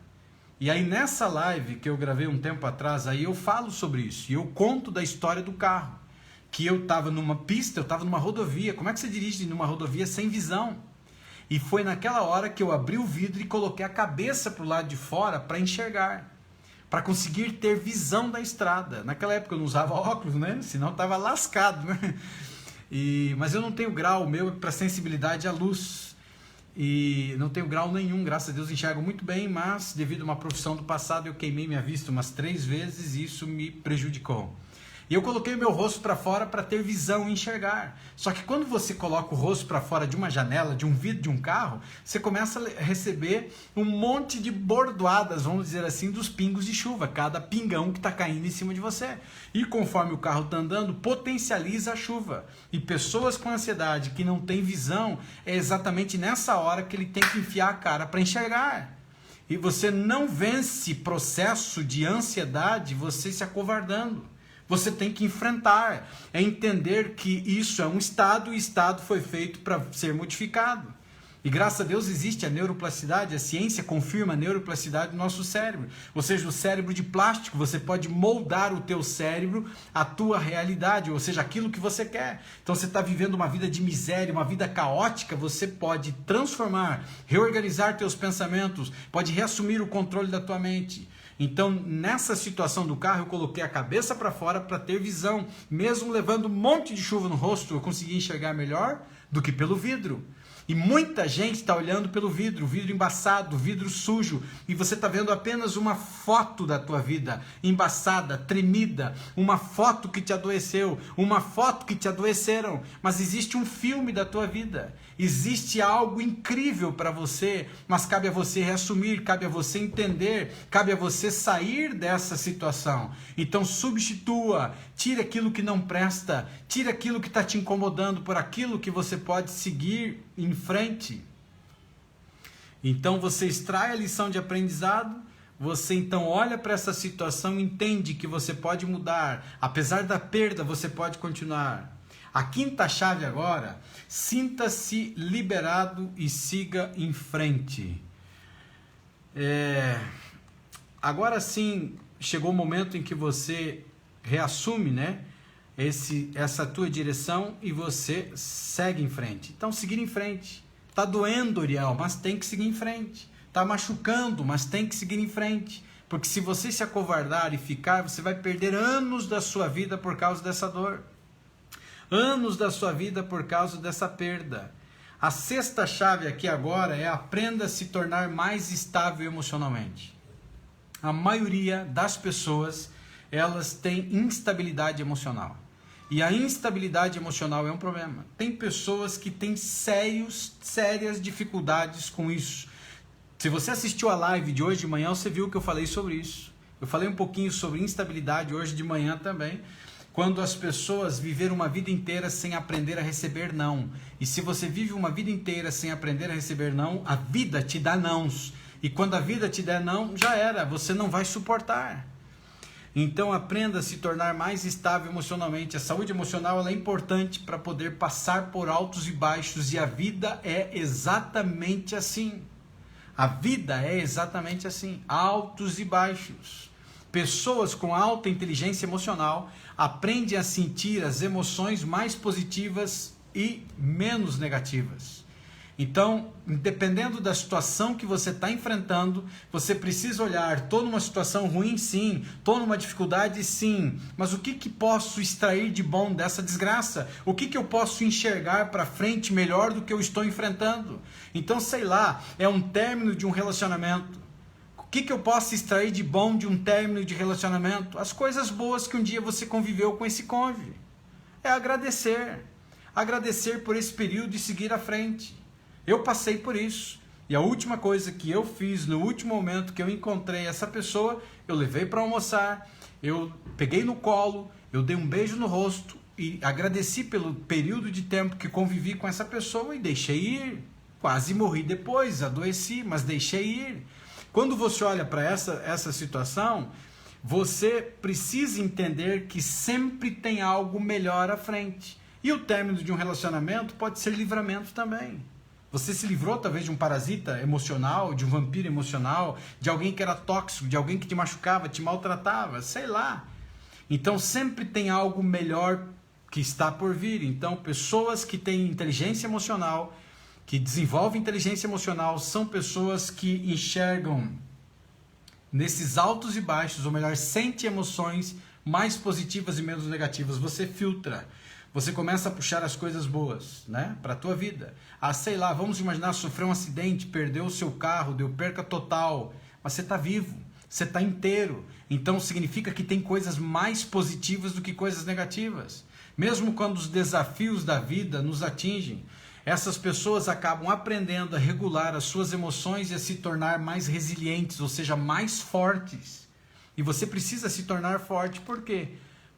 E aí nessa live que eu gravei um tempo atrás, aí eu falo sobre isso, e eu conto da história do carro, que eu estava numa pista, eu estava numa rodovia. Como é que você dirige numa rodovia sem visão? E foi naquela hora que eu abri o vidro e coloquei a cabeça para o lado de fora para enxergar, para conseguir ter visão da estrada. Naquela época eu não usava óculos, né? Senão estava lascado, né? Mas eu não tenho grau, o meu é para sensibilidade à luz. E não tenho grau nenhum, graças a Deus enxergo muito bem, mas devido a uma profissão do passado eu queimei minha vista umas 3 vezes e isso me prejudicou. E eu coloquei o meu rosto para fora para ter visão e enxergar. Só que quando você coloca o rosto para fora de uma janela, de um vidro de um carro, você começa a receber um monte de bordoadas, vamos dizer assim, dos pingos de chuva, cada pingão que está caindo em cima de você. E conforme o carro está andando, potencializa a chuva. E pessoas com ansiedade que não têm visão, é exatamente nessa hora que ele tem que enfiar a cara para enxergar. E você não vence processo de ansiedade você se acovardando. Você tem que enfrentar, é entender que isso é um estado e o estado foi feito para ser modificado. E graças a Deus existe a neuroplasticidade, a ciência confirma a neuroplasticidade do nosso cérebro. Ou seja, o cérebro de plástico, você pode moldar o teu cérebro à tua realidade, ou seja, aquilo que você quer. Então você está vivendo uma vida de miséria, uma vida caótica, você pode transformar, reorganizar teus pensamentos, pode reassumir o controle da tua mente. Então, nessa situação do carro, eu coloquei a cabeça para fora para ter visão. Mesmo levando um monte de chuva no rosto, eu consegui enxergar melhor do que pelo vidro. E muita gente está olhando pelo vidro, vidro embaçado, vidro sujo, e você está vendo apenas uma foto da tua vida, embaçada, tremida, uma foto que te adoeceu, uma foto que te adoeceram, mas existe um filme da tua vida, existe algo incrível para você, mas cabe a você reassumir, cabe a você entender, cabe a você sair dessa situação. Então substitua, tira aquilo que não presta, tira aquilo que está te incomodando por aquilo que você pode seguir em frente. Então você extrai a lição de aprendizado, você então olha para essa situação, entende que você pode mudar, apesar da perda você pode continuar. A quinta chave agora, sinta-se liberado e siga em frente. Agora sim, chegou o momento em que você reassume, né, essa tua direção e você segue em frente. Então, seguir em frente. Está doendo, Uriel, mas tem que seguir em frente. Está machucando, mas tem que seguir em frente. Porque se você se acovardar e ficar, você vai perder anos da sua vida por causa dessa dor. Anos da sua vida por causa dessa perda. A sexta chave aqui agora é aprenda a se tornar mais estável emocionalmente. A maioria das pessoas, elas têm instabilidade emocional. E a instabilidade emocional é um problema. Tem pessoas que têm sérias dificuldades com isso. Se você assistiu a live de hoje de manhã, você viu que eu falei sobre isso. Eu falei um pouquinho sobre instabilidade hoje de manhã também. Quando as pessoas viveram uma vida inteira sem aprender a receber não. E se você vive uma vida inteira sem aprender a receber não, a vida te dá nãos. E quando a vida te der não, já era, você não vai suportar. Então aprenda a se tornar mais estável emocionalmente. A saúde emocional ela é importante para poder passar por altos e baixos, e a vida é exatamente assim. A vida é exatamente assim, altos e baixos. Pessoas com alta inteligência emocional aprendem a sentir as emoções mais positivas e menos negativas. Então, dependendo da situação que você está enfrentando, você precisa olhar, estou numa situação ruim sim, estou numa dificuldade sim, mas o que posso extrair de bom dessa desgraça? O que eu posso enxergar para frente melhor do que eu estou enfrentando? Então, sei lá, é um término de um relacionamento. O que eu posso extrair de bom de um término de relacionamento? As coisas boas que um dia você conviveu com esse cônjuge. É agradecer. Agradecer por esse período e seguir à frente. Eu passei por isso, e a última coisa que eu fiz no último momento que eu encontrei essa pessoa, eu levei para almoçar, eu peguei no colo, eu dei um beijo no rosto e agradeci pelo período de tempo que convivi com essa pessoa e deixei ir. Quase morri depois, adoeci, mas deixei ir. Quando você olha para essa situação, você precisa entender que sempre tem algo melhor à frente. E o término de um relacionamento pode ser livramento também. Você se livrou talvez de um parasita emocional, de um vampiro emocional, de alguém que era tóxico, de alguém que te machucava, te maltratava, sei lá. Então sempre tem algo melhor que está por vir. Então pessoas que têm inteligência emocional, que desenvolvem inteligência emocional, são pessoas que enxergam nesses altos e baixos, ou melhor, sente emoções mais positivas e menos negativas. Você filtra. Você começa a puxar as coisas boas, né, para a tua vida. Ah, sei lá, vamos imaginar, sofreu um acidente, perdeu o seu carro, deu perca total, mas você está vivo, você está inteiro. Então significa que tem coisas mais positivas do que coisas negativas. Mesmo quando os desafios da vida nos atingem, essas pessoas acabam aprendendo a regular as suas emoções e a se tornar mais resilientes, ou seja, mais fortes. E você precisa se tornar forte, por quê?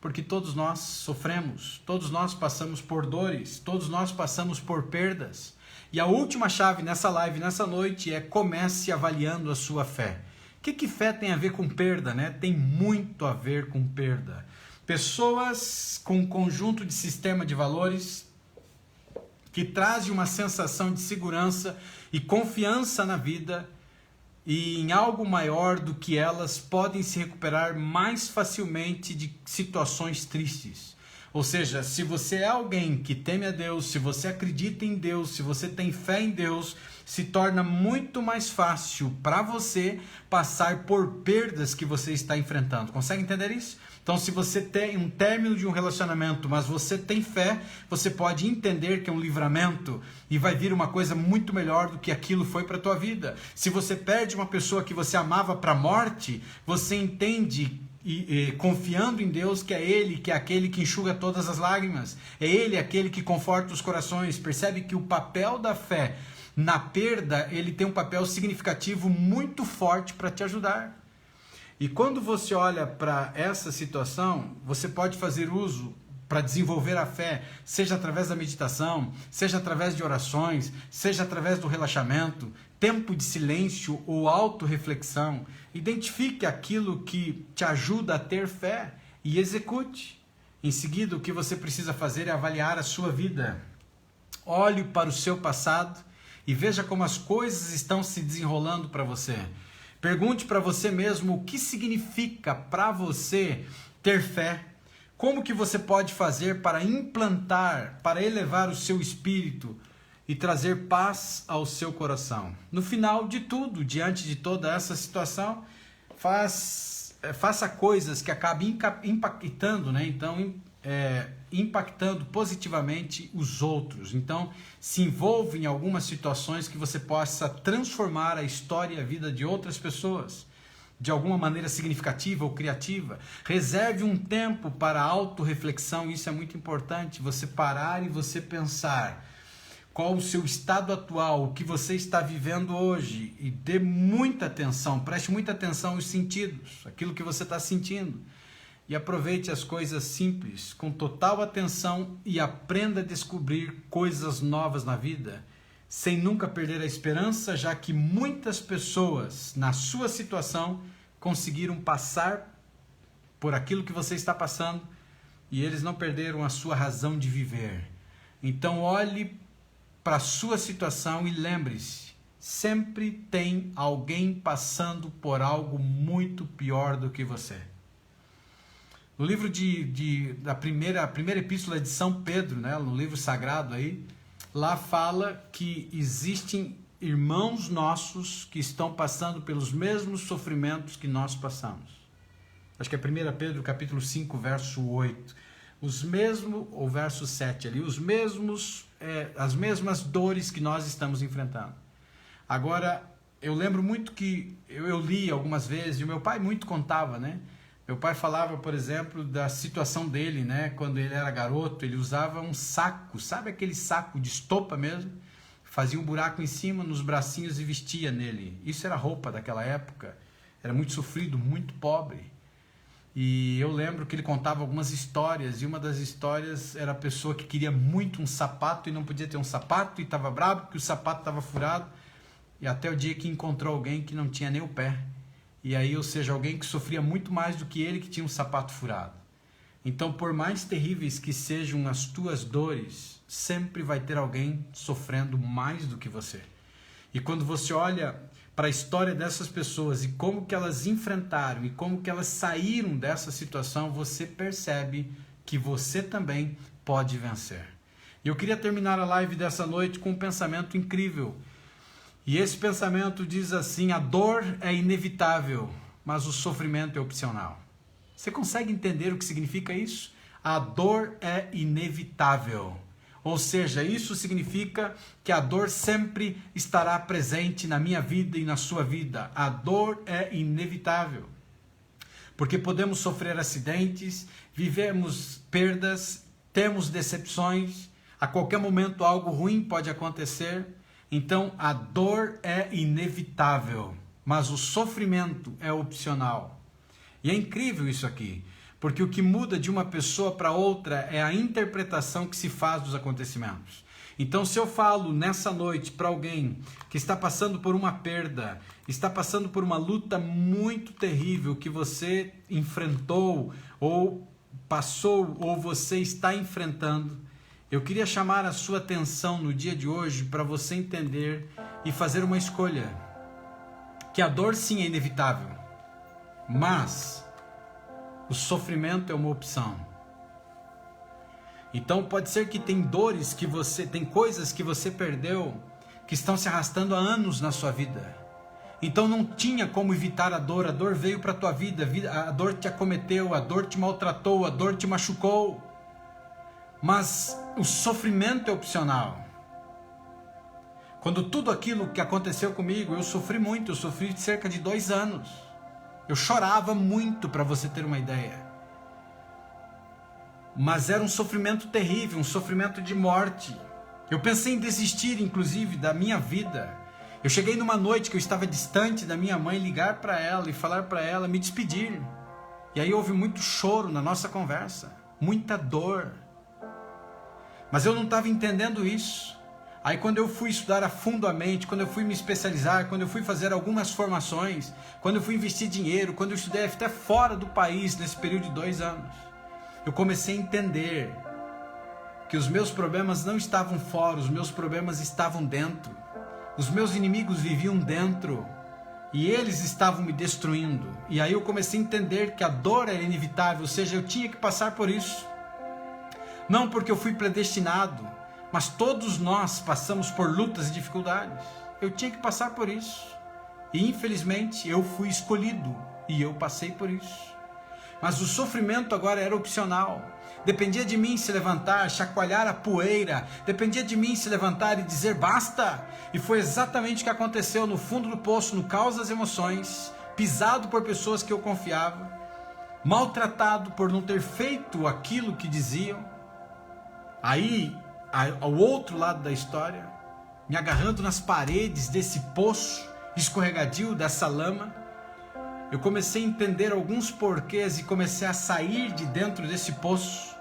Porque todos nós sofremos, todos nós passamos por dores, todos nós passamos por perdas. E a última chave nessa live, nessa noite, é comece avaliando a sua fé. O que fé tem a ver com perda, né? Tem muito a ver com perda. Pessoas com um conjunto de sistema de valores que trazem uma sensação de segurança e confiança na vida e em algo maior do que elas, podem se recuperar mais facilmente de situações tristes. Ou seja, se você é alguém que teme a Deus, se você acredita em Deus, se você tem fé em Deus, se torna muito mais fácil para você passar por perdas que você está enfrentando. Consegue entender isso? Então, se você tem um término de um relacionamento, mas você tem fé, você pode entender que é um livramento e vai vir uma coisa muito melhor do que aquilo foi para a tua vida. Se você perde uma pessoa que você amava para a morte, você entende, confiando em Deus, que é Ele, que é aquele que enxuga todas as lágrimas. É Ele aquele que conforta os corações. Percebe que o papel da fé na perda, ele tem um papel significativo muito forte para te ajudar. E quando você olha para essa situação, você pode fazer uso para desenvolver a fé, seja através da meditação, seja através de orações, seja através do relaxamento, tempo de silêncio ou autorreflexão. Identifique aquilo que te ajuda a ter fé e execute. Em seguida, o que você precisa fazer é avaliar a sua vida. Olhe para o seu passado e veja como as coisas estão se desenrolando para você. Pergunte para você mesmo o que significa para você ter fé. Como que você pode fazer para implantar, para elevar o seu espírito e trazer paz ao seu coração. No final de tudo, diante de toda essa situação, faça coisas que acabem impactando, né? Então, impactando positivamente os outros. Então, se envolva em algumas situações que você possa transformar a história e a vida de outras pessoas de alguma maneira significativa ou criativa. Reserve um tempo para autorreflexão, isso é muito importante, você parar e você pensar qual o seu estado atual, o que você está vivendo hoje, e dê muita atenção, preste muita atenção aos sentidos, aquilo que você está sentindo. E aproveite as coisas simples com total atenção e aprenda a descobrir coisas novas na vida. sem nunca perder a esperança, já que muitas pessoas na sua situação conseguiram passar por aquilo que você está passando e eles não perderam a sua razão de viver. Então olhe para a sua situação e lembre-se, sempre tem alguém passando por algo muito pior do que você. No livro da primeira epístola de São Pedro, né, no livro sagrado aí, lá fala que existem irmãos nossos que estão passando pelos mesmos sofrimentos que nós passamos. Acho que é 1 Pedro capítulo 5, verso 8. Ou verso 7 ali, as mesmas dores que nós estamos enfrentando. Agora, eu lembro muito que eu li algumas vezes, e o meu pai muito contava, né? Meu pai falava, por exemplo, da situação dele, né? Quando ele era garoto, ele usava um saco, sabe aquele saco de estopa mesmo? Fazia um buraco em cima, nos bracinhos e vestia nele. Isso era roupa daquela época. Era muito sofrido, muito pobre. E eu lembro que ele contava algumas histórias, e uma das histórias era a pessoa que queria muito um sapato e não podia ter um sapato, e estava bravo porque o sapato estava furado, e até o dia que encontrou alguém que não tinha nem o pé. E aí, ou seja, alguém que sofria muito mais do que ele, que tinha um sapato furado. Então, por mais terríveis que sejam as tuas dores, sempre vai ter alguém sofrendo mais do que você. E quando você olha para a história dessas pessoas e como que elas enfrentaram e como que elas saíram dessa situação, você percebe que você também pode vencer. E eu queria terminar a live dessa noite com um pensamento incrível. E esse pensamento diz assim: a dor é inevitável, mas o sofrimento é opcional. Você consegue entender o que significa isso? A dor é inevitável. Ou seja, isso significa que a dor sempre estará presente na minha vida e na sua vida. A dor é inevitável. Porque podemos sofrer acidentes, vivemos perdas, temos decepções, a qualquer momento algo ruim pode acontecer. Então a dor é inevitável, mas o sofrimento é opcional. E é incrível isso aqui. Porque o que muda de uma pessoa para outra é a interpretação que se faz dos acontecimentos. Então, se eu falo nessa noite para alguém que está passando por uma perda, está passando por uma luta muito terrível que você enfrentou, ou passou, ou você está enfrentando, eu queria chamar a sua atenção no dia de hoje para você entender e fazer uma escolha. Que a dor sim é inevitável, mas o sofrimento é uma opção. Então pode ser que tem dores que tem coisas que você perdeu que estão se arrastando há anos na sua vida. Então não tinha como evitar a dor veio para a tua vida, a dor te acometeu, a dor te maltratou, a dor te machucou. Mas o sofrimento é opcional. Quando tudo aquilo que aconteceu comigo, eu sofri muito, eu sofri cerca de 2 anos. Eu chorava muito, para você ter uma ideia. Mas era um sofrimento terrível, um sofrimento de morte. Eu pensei em desistir, inclusive, da minha vida. Eu cheguei numa noite que eu estava distante da minha mãe, ligar para ela e falar para ela, me despedir. E aí houve muito choro na nossa conversa, muita dor. Mas eu não estava entendendo isso. Aí quando eu fui estudar a fundo a mente, quando eu fui me especializar, quando eu fui fazer algumas formações, quando eu fui investir dinheiro, quando eu estudei até fora do país nesse período de 2 anos, eu comecei a entender que os meus problemas não estavam fora, os meus problemas estavam dentro. Os meus inimigos viviam dentro e eles estavam me destruindo. E aí eu comecei a entender que a dor era inevitável, ou seja, eu tinha que passar por isso. Não porque eu fui predestinado, mas todos nós passamos por lutas e dificuldades. Eu tinha que passar por isso. E infelizmente eu fui escolhido e eu passei por isso. Mas o sofrimento agora era opcional. Dependia de mim se levantar, chacoalhar a poeira. Dependia de mim se levantar e dizer basta. E foi exatamente o que aconteceu no fundo do poço, no caos das emoções, pisado por pessoas que eu confiava, maltratado por não ter feito aquilo que diziam. Aí, ao outro lado da história, me agarrando nas paredes desse poço escorregadio, dessa lama, eu comecei a entender alguns porquês e comecei a sair de dentro desse poço,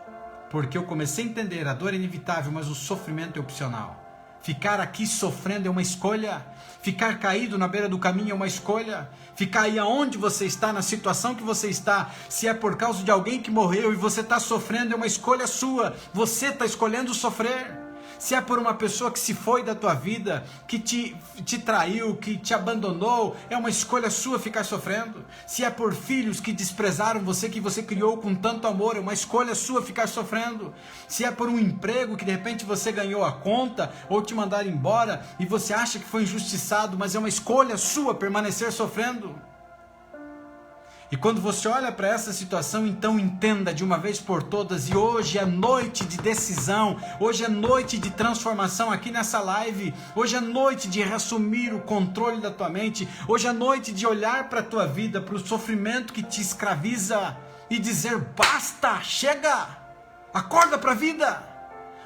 porque eu comecei a entender a dor é inevitável, mas o sofrimento é opcional. Ficar aqui sofrendo é uma escolha. Ficar caído na beira do caminho é uma escolha. Ficar aí aonde você está, na situação que você está, se é por causa de alguém que morreu e você está sofrendo, é uma escolha sua. Você está escolhendo sofrer. Se é por uma pessoa que se foi da tua vida, que te traiu, que te abandonou, é uma escolha sua ficar sofrendo. Se é por filhos que desprezaram você, que você criou com tanto amor, é uma escolha sua ficar sofrendo. Se é por um emprego que de repente você ganhou a conta, ou te mandaram embora, e você acha que foi injustiçado, mas é uma escolha sua permanecer sofrendo. E quando você olha para essa situação, então entenda de uma vez por todas, e hoje é noite de decisão, hoje é noite de transformação aqui nessa live, hoje é noite de reassumir o controle da tua mente, hoje é noite de olhar para a tua vida, para o sofrimento que te escraviza e dizer basta, chega, acorda para a vida,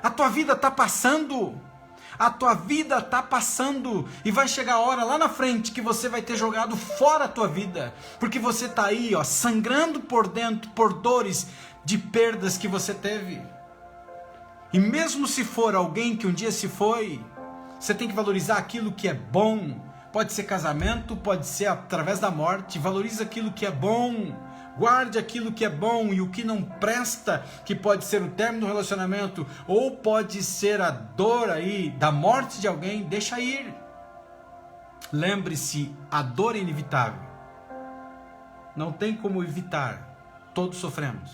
a tua vida está passando. A tua vida está passando e vai chegar a hora lá na frente que você vai ter jogado fora a tua vida, porque você está aí, ó, sangrando por dentro por dores de perdas que você teve. E mesmo se for alguém que um dia se foi, você tem que valorizar aquilo que é bom. Pode ser casamento, pode ser através da morte. Valoriza aquilo que é bom. Guarde aquilo que é bom, e o que não presta, que pode ser o término do relacionamento, ou pode ser a dor aí da morte de alguém, deixa ir. Lembre-se, a dor é inevitável. Não tem como evitar. Todos sofremos.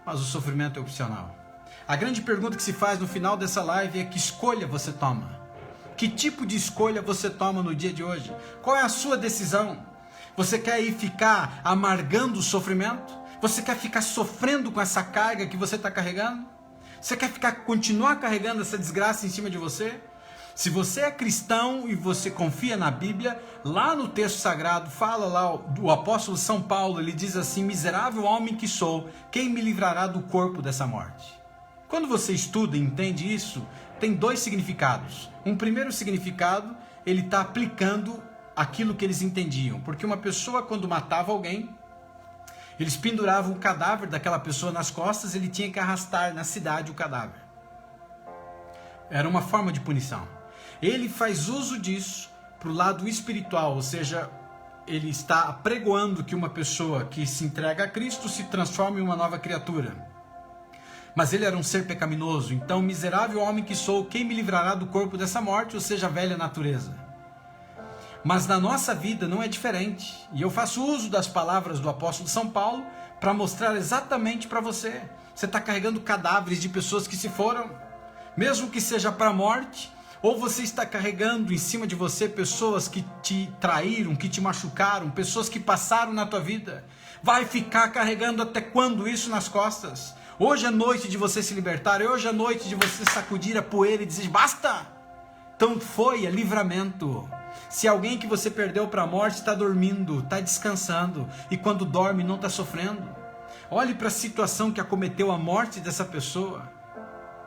Mas o sofrimento é opcional. A grande pergunta que se faz no final dessa live é: que escolha você toma? Que tipo de escolha você toma no dia de hoje? Qual é a sua decisão? Você quer ir ficar amargando o sofrimento? Você quer ficar sofrendo com essa carga que você está carregando? Você quer continuar carregando essa desgraça em cima de você? Se você é cristão e você confia na Bíblia, lá no texto sagrado, fala lá, o apóstolo São Paulo, ele diz assim: miserável homem que sou, quem me livrará do corpo dessa morte? Quando você estuda e entende isso, tem dois significados. Um primeiro significado, ele está aplicando aquilo que eles entendiam, porque uma pessoa, quando matava alguém, eles penduravam o cadáver daquela pessoa nas costas, ele tinha que arrastar na cidade o cadáver. Era uma forma de punição. Ele faz uso disso para o lado espiritual, ou seja, ele está apregoando que uma pessoa que se entrega a Cristo se transforma em uma nova criatura. Mas ele era um ser pecaminoso, então miserável homem que sou, quem me livrará do corpo dessa morte, ou seja, a velha natureza. Mas na nossa vida não é diferente. E eu faço uso das palavras do apóstolo São Paulo para mostrar exatamente para você. Você está carregando cadáveres de pessoas que se foram, mesmo que seja para a morte, ou você está carregando em cima de você pessoas que te traíram, que te machucaram, pessoas que passaram na tua vida. Vai ficar carregando até quando isso nas costas? Hoje é noite de você se libertar, hoje é noite de você sacudir a poeira e dizer basta! Então foi, é livramento. Se alguém que você perdeu para a morte está dormindo, está descansando, e quando dorme não está sofrendo, olhe para a situação que acometeu a morte dessa pessoa.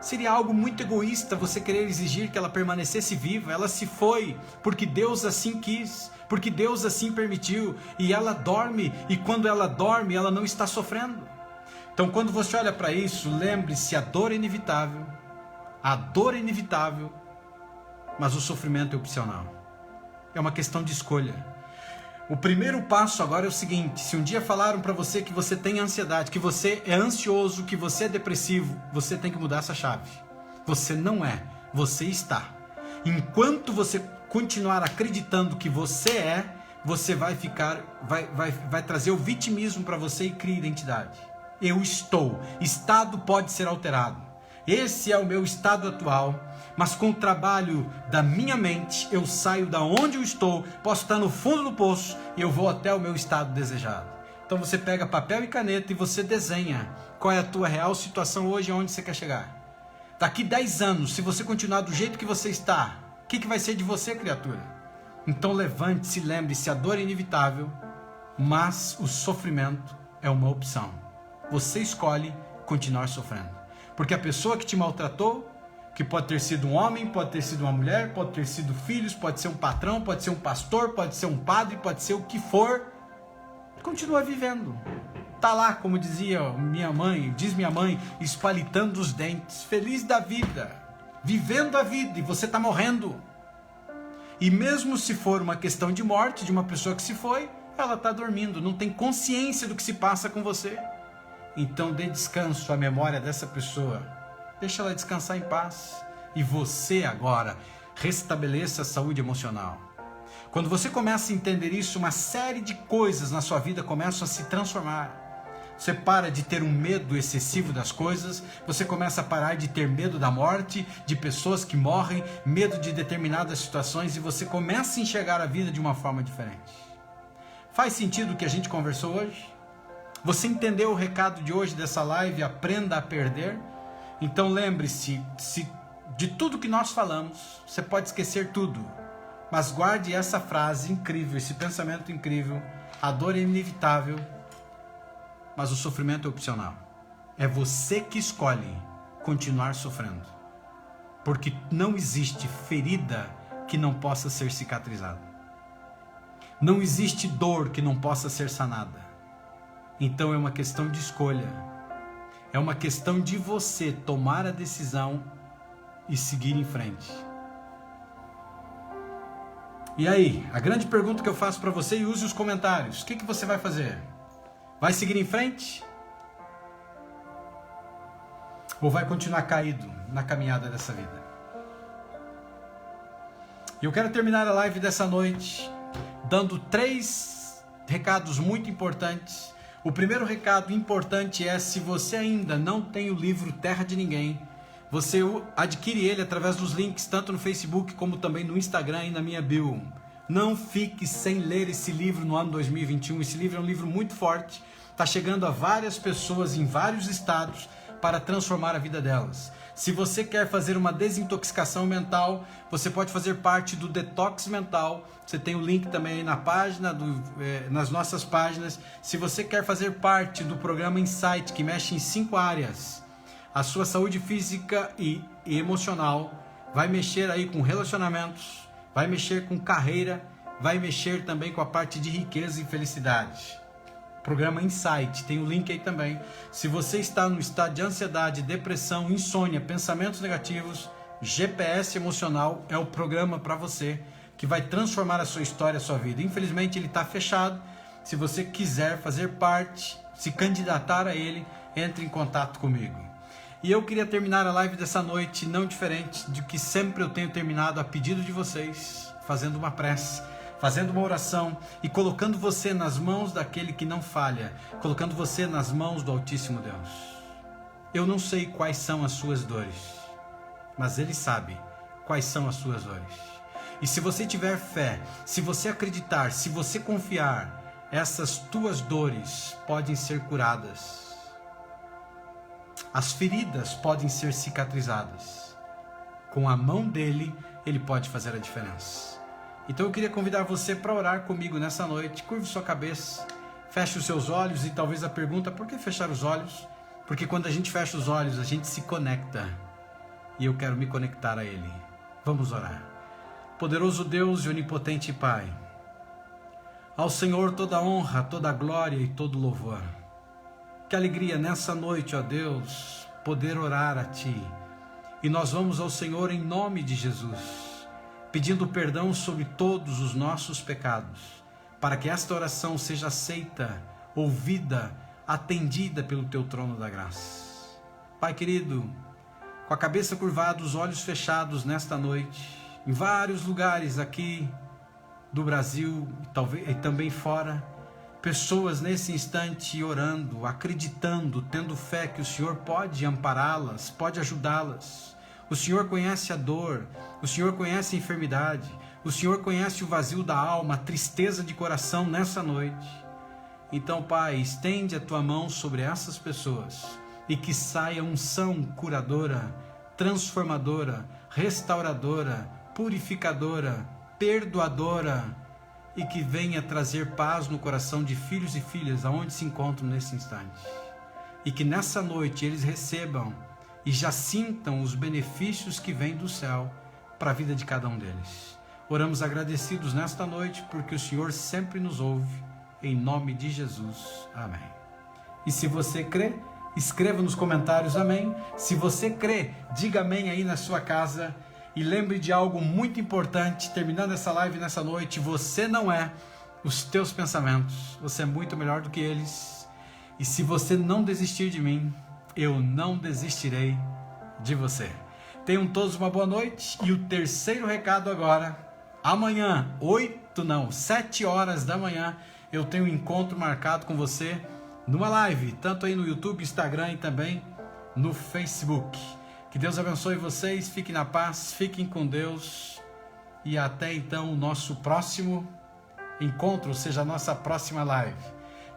Seria algo muito egoísta você querer exigir que ela permanecesse viva. Ela se foi porque Deus assim quis, porque Deus assim permitiu, e ela dorme, e quando ela dorme ela não está sofrendo. Então quando você olha para isso, lembre-se, a dor é inevitável, mas o sofrimento é opcional. É uma questão de escolha. O primeiro passo agora é o seguinte: se um dia falaram para você que você tem ansiedade, que você é ansioso, que você é depressivo, você tem que mudar essa chave. Você não é, você está. Enquanto você continuar acreditando que você é, você vai trazer o vitimismo para você e criar identidade. Eu estou. Estado pode ser alterado. Esse é o meu estado atual, mas com o trabalho da minha mente, eu saio da onde eu estou, posso estar no fundo do poço e eu vou até o meu estado desejado. Então você pega papel e caneta e você desenha qual é a tua real situação hoje e aonde você quer chegar. Daqui 10 anos, se você continuar do jeito que você está, o que vai ser de você, criatura? Então levante-se, lembre-se, a dor é inevitável, mas o sofrimento é uma opção. Você escolhe continuar sofrendo. Porque a pessoa que te maltratou, que pode ter sido um homem, pode ter sido uma mulher, pode ter sido filhos, pode ser um patrão, pode ser um pastor, pode ser um padre, pode ser o que for, continua vivendo. Está lá, como diz minha mãe, espalitando os dentes, feliz da vida. vivendo a vida, e você está morrendo. E mesmo se for uma questão de morte de uma pessoa que se foi, ela está dormindo, não tem consciência do que se passa com você. Então dê descanso à memória dessa pessoa, deixa ela descansar em paz. E você agora restabeleça a saúde emocional. Quando você começa a entender isso, uma série de coisas na sua vida começam a se transformar. Você para de ter um medo excessivo das coisas, você começa a parar de ter medo da morte, de pessoas que morrem, medo de determinadas situações, e você começa a enxergar a vida de uma forma diferente. Faz sentido o que a gente conversou hoje? Você entendeu o recado de hoje dessa live, Aprenda a Perder? Então lembre-se, de tudo que nós falamos, você pode esquecer tudo, mas guarde essa frase incrível, esse pensamento incrível: a dor é inevitável, mas o sofrimento é opcional. É você que escolhe continuar sofrendo, porque não existe ferida que não possa ser cicatrizada. Não existe dor que não possa ser sanada. Então é uma questão de escolha. É uma questão de você tomar a decisão e seguir em frente. E aí, a grande pergunta que eu faço para você, e use os comentários: o que você vai fazer? Vai seguir em frente? Ou vai continuar caído na caminhada dessa vida? E eu quero terminar a live dessa noite dando 3 recados muito importantes. O primeiro recado importante é: se você ainda não tem o livro Terra de Ninguém, você adquire ele através dos links, tanto no Facebook como também no Instagram e na minha bio. Não fique sem ler esse livro no ano 2021. Esse livro é um livro muito forte, está chegando a várias pessoas em vários estados para transformar a vida delas. Se você quer fazer uma desintoxicação mental, você pode fazer parte do Detox Mental. Você tem o link também aí na página, nas nossas páginas. Se você quer fazer parte do programa Insight, que mexe em 5 áreas, a sua saúde física e emocional, vai mexer aí com relacionamentos, vai mexer com carreira, vai mexer também com a parte de riqueza e felicidade. Programa Insight, tem o link aí também. Se você está no estado de ansiedade, depressão, insônia, pensamentos negativos, GPS emocional é o programa para você, que vai transformar a sua história, a sua vida. Infelizmente ele está fechado. Se você quiser fazer parte, se candidatar a ele, entre em contato comigo. E eu queria terminar a live dessa noite não diferente de que sempre eu tenho terminado, a pedido de vocês, fazendo uma prece, fazendo uma oração e colocando você nas mãos daquele que não falha, colocando você nas mãos do Altíssimo Deus. Eu não sei quais são as suas dores, mas Ele sabe quais são as suas dores. E se você tiver fé, se você acreditar, se você confiar, essas tuas dores podem ser curadas. As feridas podem ser cicatrizadas. Com a mão dele, Ele pode fazer a diferença. Então eu queria convidar você para orar comigo nessa noite. Curve sua cabeça, feche os seus olhos. E talvez a pergunta: por que fechar os olhos? Porque quando a gente fecha os olhos, a gente se conecta. E eu quero me conectar a Ele. Vamos orar. Poderoso Deus e onipotente Pai, ao Senhor toda a honra, toda a glória e todo o louvor. Que alegria nessa noite, ó Deus, poder orar a Ti. E nós vamos ao Senhor em nome de Jesus, pedindo perdão sobre todos os nossos pecados, para que esta oração seja aceita, ouvida, atendida pelo Teu trono da graça. Pai querido, com a cabeça curvada, os olhos fechados nesta noite, em vários lugares aqui do Brasil e também fora, pessoas nesse instante orando, acreditando, tendo fé que o Senhor pode ampará-las, pode ajudá-las. O Senhor conhece a dor, o Senhor conhece a enfermidade, o Senhor conhece o vazio da alma, a tristeza de coração nessa noite. Então, Pai, estende a Tua mão sobre essas pessoas e que saia unção curadora, transformadora, restauradora, purificadora, perdoadora, e que venha trazer paz no coração de filhos e filhas aonde se encontram nesse instante. E que nessa noite eles recebam e já sintam os benefícios que vêm do céu para a vida de cada um deles. Oramos agradecidos nesta noite porque o Senhor sempre nos ouve, em nome de Jesus. Amém. E se você crê, Escreva nos comentários amém. Se você crê, diga amém aí na sua casa. E lembre de algo muito importante, terminando essa live nessa noite: você não é os teus pensamentos, você é muito melhor do que eles. E se você não desistir de mim, eu não desistirei de você. Tenham todos uma boa noite. E o terceiro recado agora: amanhã, 7 horas da manhã, eu tenho um encontro marcado com você numa live, tanto aí no YouTube, Instagram e também no Facebook. Que Deus abençoe vocês, fiquem na paz, fiquem com Deus e até então o nosso próximo encontro, ou seja, a nossa próxima live.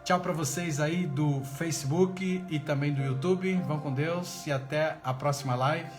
Tchau para vocês aí do Facebook e também do YouTube. Vão com Deus e até a próxima live.